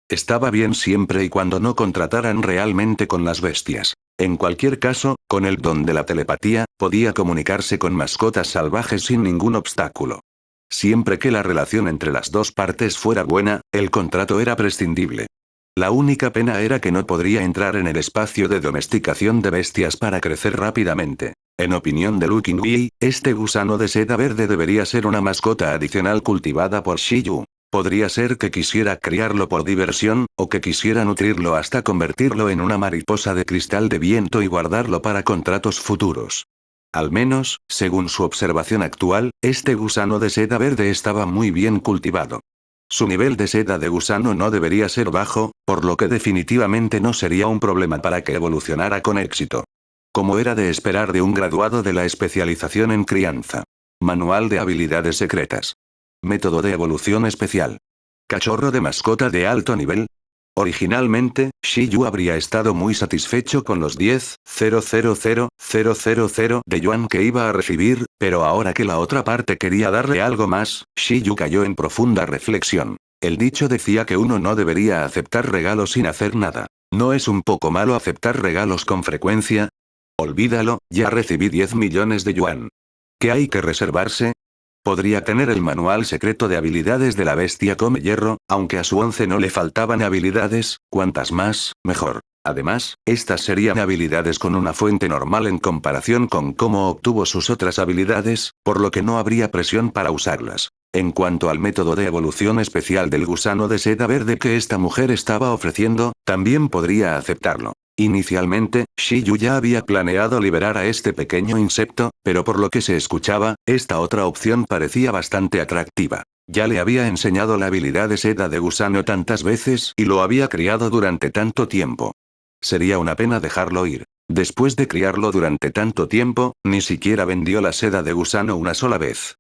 Estaba bien siempre y cuando no contrataran realmente con las bestias. En cualquier caso, con el don de la telepatía, podía comunicarse con mascotas salvajes sin ningún obstáculo. Siempre que la relación entre las dos partes fuera buena, el contrato era prescindible. La única pena era que no podría entrar en el espacio de domesticación de bestias para crecer rápidamente. En opinión de Lu Qingyi, este gusano de seda verde debería ser una mascota adicional cultivada por Shi Yu. Podría ser que quisiera criarlo por diversión, o que quisiera nutrirlo hasta convertirlo en una mariposa de cristal de viento y guardarlo para contratos futuros. Al menos, según su observación actual, este gusano de seda verde estaba muy bien cultivado. Su nivel de seda de gusano no debería ser bajo, por lo que definitivamente no sería un problema para que evolucionara con éxito. Como era de esperar de un graduado de la especialización en crianza. Manual de habilidades secretas. Método de evolución especial. Cachorro de mascota de alto nivel. Originalmente, Shi Yu habría estado muy satisfecho con los 10,000,000 de yuan que iba a recibir, pero ahora que la otra parte quería darle algo más, Shi Yu cayó en profunda reflexión. El dicho decía que uno no debería aceptar regalos sin hacer nada. ¿No es un poco malo aceptar regalos con frecuencia? Olvídalo, ya recibí 10 millones de yuan. ¿Qué hay que reservarse? Podría tener el manual secreto de habilidades de la bestia come hierro, aunque a su 11 no le faltaban habilidades, cuantas más, mejor. Además, estas serían habilidades con una fuente normal en comparación con cómo obtuvo sus otras habilidades, por lo que no habría presión para usarlas. En cuanto al método de evolución especial del gusano de seda verde que esta mujer estaba ofreciendo, también podría aceptarlo. Inicialmente, Shiyu ya había planeado liberar a este pequeño insecto, pero por lo que se escuchaba, esta otra opción parecía bastante atractiva. Ya le había enseñado la habilidad de seda de gusano tantas veces y lo había criado durante tanto tiempo. Sería una pena dejarlo ir. Después de criarlo durante tanto tiempo, ni siquiera vendió la seda de gusano una sola vez.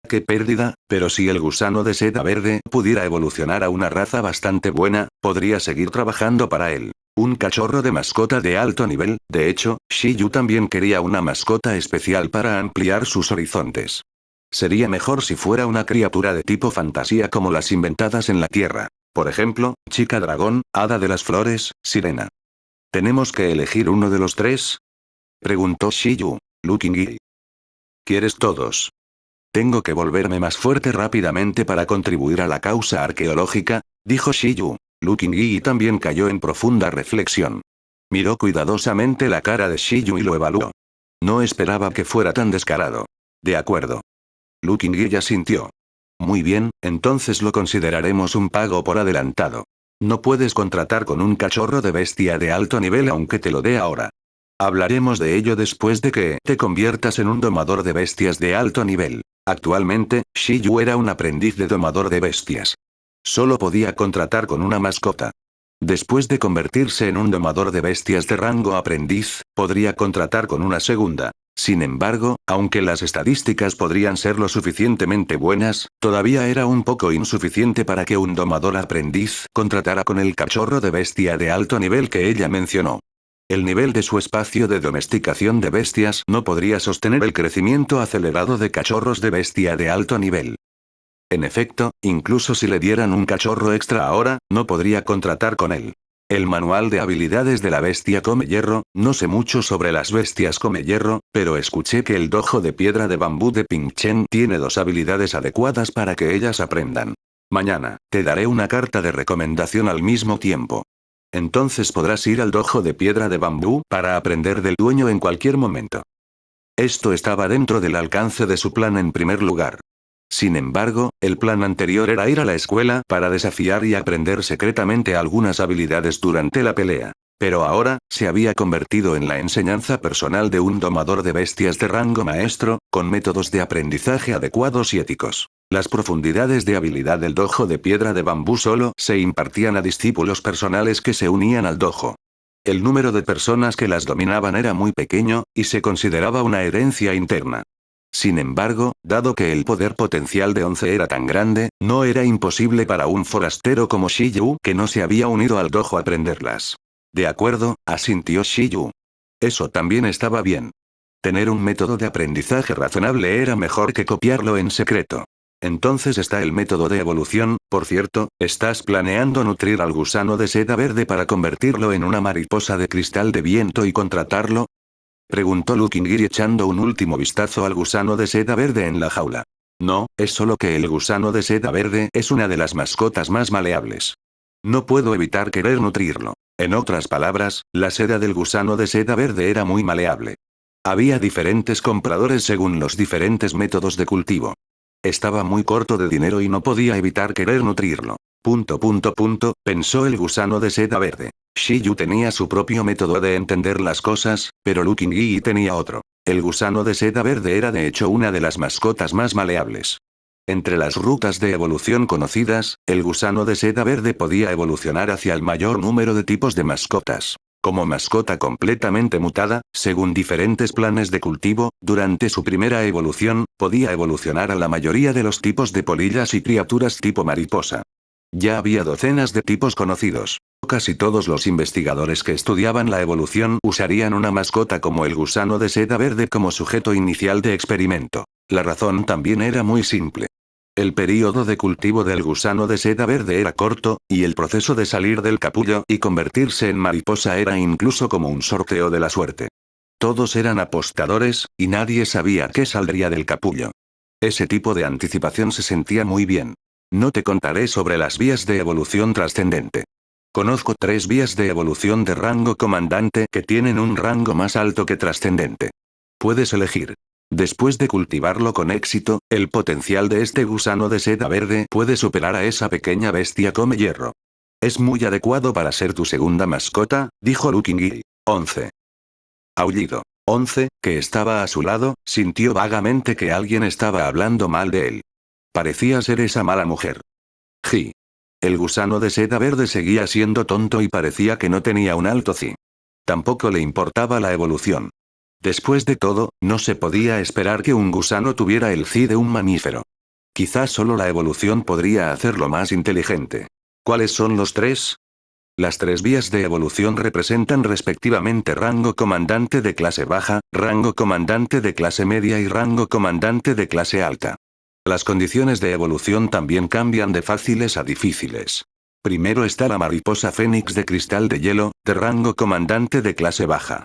Qué pérdida, pero si el gusano de seda verde pudiera evolucionar a una raza bastante buena, podría seguir trabajando para él. Un cachorro de mascota de alto nivel, de hecho, Shiyu también quería una mascota especial para ampliar sus horizontes. Sería mejor si fuera una criatura de tipo fantasía como las inventadas en la Tierra. Por ejemplo, chica dragón, hada de las flores, sirena. ¿Tenemos que elegir uno de los tres?, preguntó Shiyu. Looking Gui. ¿Quieres todos? Tengo que volverme más fuerte rápidamente para contribuir a la causa arqueológica, dijo Shiyu. Looking Gui también cayó en profunda reflexión. Miró cuidadosamente la cara de Shiyu y lo evaluó. No esperaba que fuera tan descarado. De acuerdo. Looking Gui asintió. Muy bien, entonces lo consideraremos un pago por adelantado. No puedes contratar con un cachorro de bestia de alto nivel aunque te lo dé ahora. Hablaremos de ello después de que te conviertas en un domador de bestias de alto nivel. Actualmente, Shiyu era un aprendiz de domador de bestias. Solo podía contratar con una mascota. Después de convertirse en un domador de bestias de rango aprendiz, podría contratar con una segunda. Sin embargo, aunque las estadísticas podrían ser lo suficientemente buenas, todavía era un poco insuficiente para que un domador aprendiz contratara con el cachorro de bestia de alto nivel que ella mencionó. El nivel de su espacio de domesticación de bestias no podría sostener el crecimiento acelerado de cachorros de bestia de alto nivel. En efecto, incluso si le dieran un cachorro extra ahora, no podría contratar con él. El manual de habilidades de la bestia come hierro, no sé mucho sobre las bestias come hierro, pero escuché que el dojo de piedra de bambú de Pingchen tiene 2 habilidades adecuadas para que ellas aprendan. Mañana, te daré una carta de recomendación al mismo tiempo. Entonces podrás ir al dojo de piedra de bambú para aprender del dueño en cualquier momento. Esto estaba dentro del alcance de su plan en primer lugar. Sin embargo, el plan anterior era ir a la escuela para desafiar y aprender secretamente algunas habilidades durante la pelea. Pero ahora, se había convertido en la enseñanza personal de un domador de bestias de rango maestro, con métodos de aprendizaje adecuados y éticos. Las profundidades de habilidad del dojo de piedra de bambú solo se impartían a discípulos personales que se unían al dojo. El número de personas que las dominaban era muy pequeño, y se consideraba una herencia interna. Sin embargo, dado que el poder potencial de 11 era tan grande, no era imposible para un forastero como Shiyu que no se había unido al dojo aprenderlas. De acuerdo, asintió Shiyu. Eso también estaba bien. Tener un método de aprendizaje razonable era mejor que copiarlo en secreto. Entonces está el método de evolución, por cierto, ¿estás planeando nutrir al gusano de seda verde para convertirlo en una mariposa de cristal de viento y contratarlo?, preguntó Looking Giri echando un último vistazo al gusano de seda verde en la jaula. No, es solo que el gusano de seda verde es una de las mascotas más maleables. No puedo evitar querer nutrirlo. En otras palabras, la seda del gusano de seda verde era muy maleable. Había diferentes compradores según los diferentes métodos de cultivo. Estaba muy corto de dinero y no podía evitar querer nutrirlo. Pensó el gusano de seda verde. Shiyu tenía su propio método de entender las cosas, pero Looking Gui tenía otro. El gusano de seda verde era de hecho una de las mascotas más maleables. Entre las rutas de evolución conocidas, el gusano de seda verde podía evolucionar hacia el mayor número de tipos de mascotas. Como mascota completamente mutada, según diferentes planes de cultivo, durante su primera evolución, podía evolucionar a la mayoría de los tipos de polillas y criaturas tipo mariposa. Ya había docenas de tipos conocidos. Casi todos los investigadores que estudiaban la evolución usarían una mascota como el gusano de seda verde como sujeto inicial de experimento. La razón también era muy simple. El período de cultivo del gusano de seda verde era corto, y el proceso de salir del capullo y convertirse en mariposa era incluso como un sorteo de la suerte. Todos eran apostadores, y nadie sabía qué saldría del capullo. Ese tipo de anticipación se sentía muy bien. No te contaré sobre las vías de evolución trascendente. Conozco 3 vías de evolución de rango comandante que tienen un rango más alto que trascendente. Puedes elegir. Después de cultivarlo con éxito, el potencial de este gusano de seda verde puede superar a esa pequeña bestia come hierro. Es muy adecuado para ser tu segunda mascota, dijo Lucky. 11. Aullido. 11, que estaba a su lado, sintió vagamente que alguien estaba hablando mal de él. Parecía ser esa mala mujer. Ji. El gusano de seda verde seguía siendo tonto y parecía que no tenía un alto Zi. Tampoco le importaba la evolución. Después de todo, no se podía esperar que un gusano tuviera el Zi de un mamífero. Quizás solo la evolución podría hacerlo más inteligente. ¿Cuáles son los tres? Las tres vías de evolución representan respectivamente rango comandante de clase baja, rango comandante de clase media y rango comandante de clase alta. Las condiciones de evolución también cambian de fáciles a difíciles. Primero está la mariposa fénix de cristal de hielo, de rango comandante de clase baja.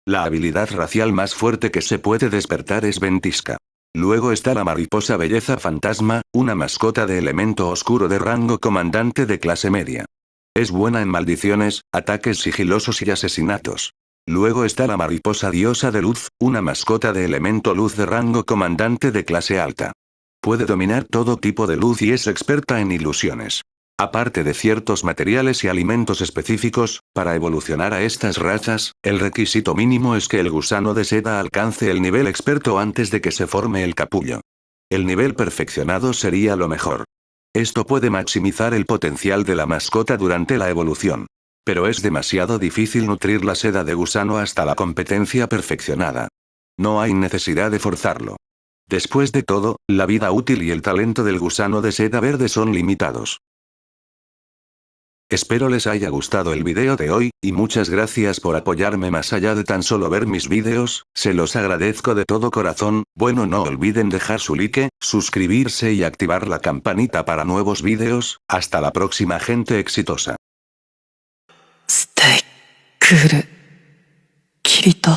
La habilidad racial más fuerte que se puede despertar es ventisca. Luego está la mariposa belleza fantasma, una mascota de elemento oscuro de rango comandante de clase media. Es buena en maldiciones, ataques sigilosos y asesinatos. Luego está la mariposa diosa de luz, una mascota de elemento luz de rango comandante de clase alta. Puede dominar todo tipo de luz y es experta en ilusiones. Aparte de ciertos materiales y alimentos específicos, para evolucionar a estas razas, el requisito mínimo es que el gusano de seda alcance el nivel experto antes de que se forme el capullo. El nivel perfeccionado sería lo mejor. Esto puede maximizar el potencial de la mascota durante la evolución. Pero es demasiado difícil nutrir la seda de gusano hasta la competencia perfeccionada. No hay necesidad de forzarlo. Después de todo, la vida útil y el talento del gusano de seda verde son limitados. Espero les haya gustado el video de hoy, y muchas gracias por apoyarme más allá de tan solo ver mis vídeos, se los agradezco de todo corazón. Bueno, no olviden dejar su like, suscribirse y activar la campanita para nuevos vídeos. Hasta la próxima, gente exitosa. ステイクールキリト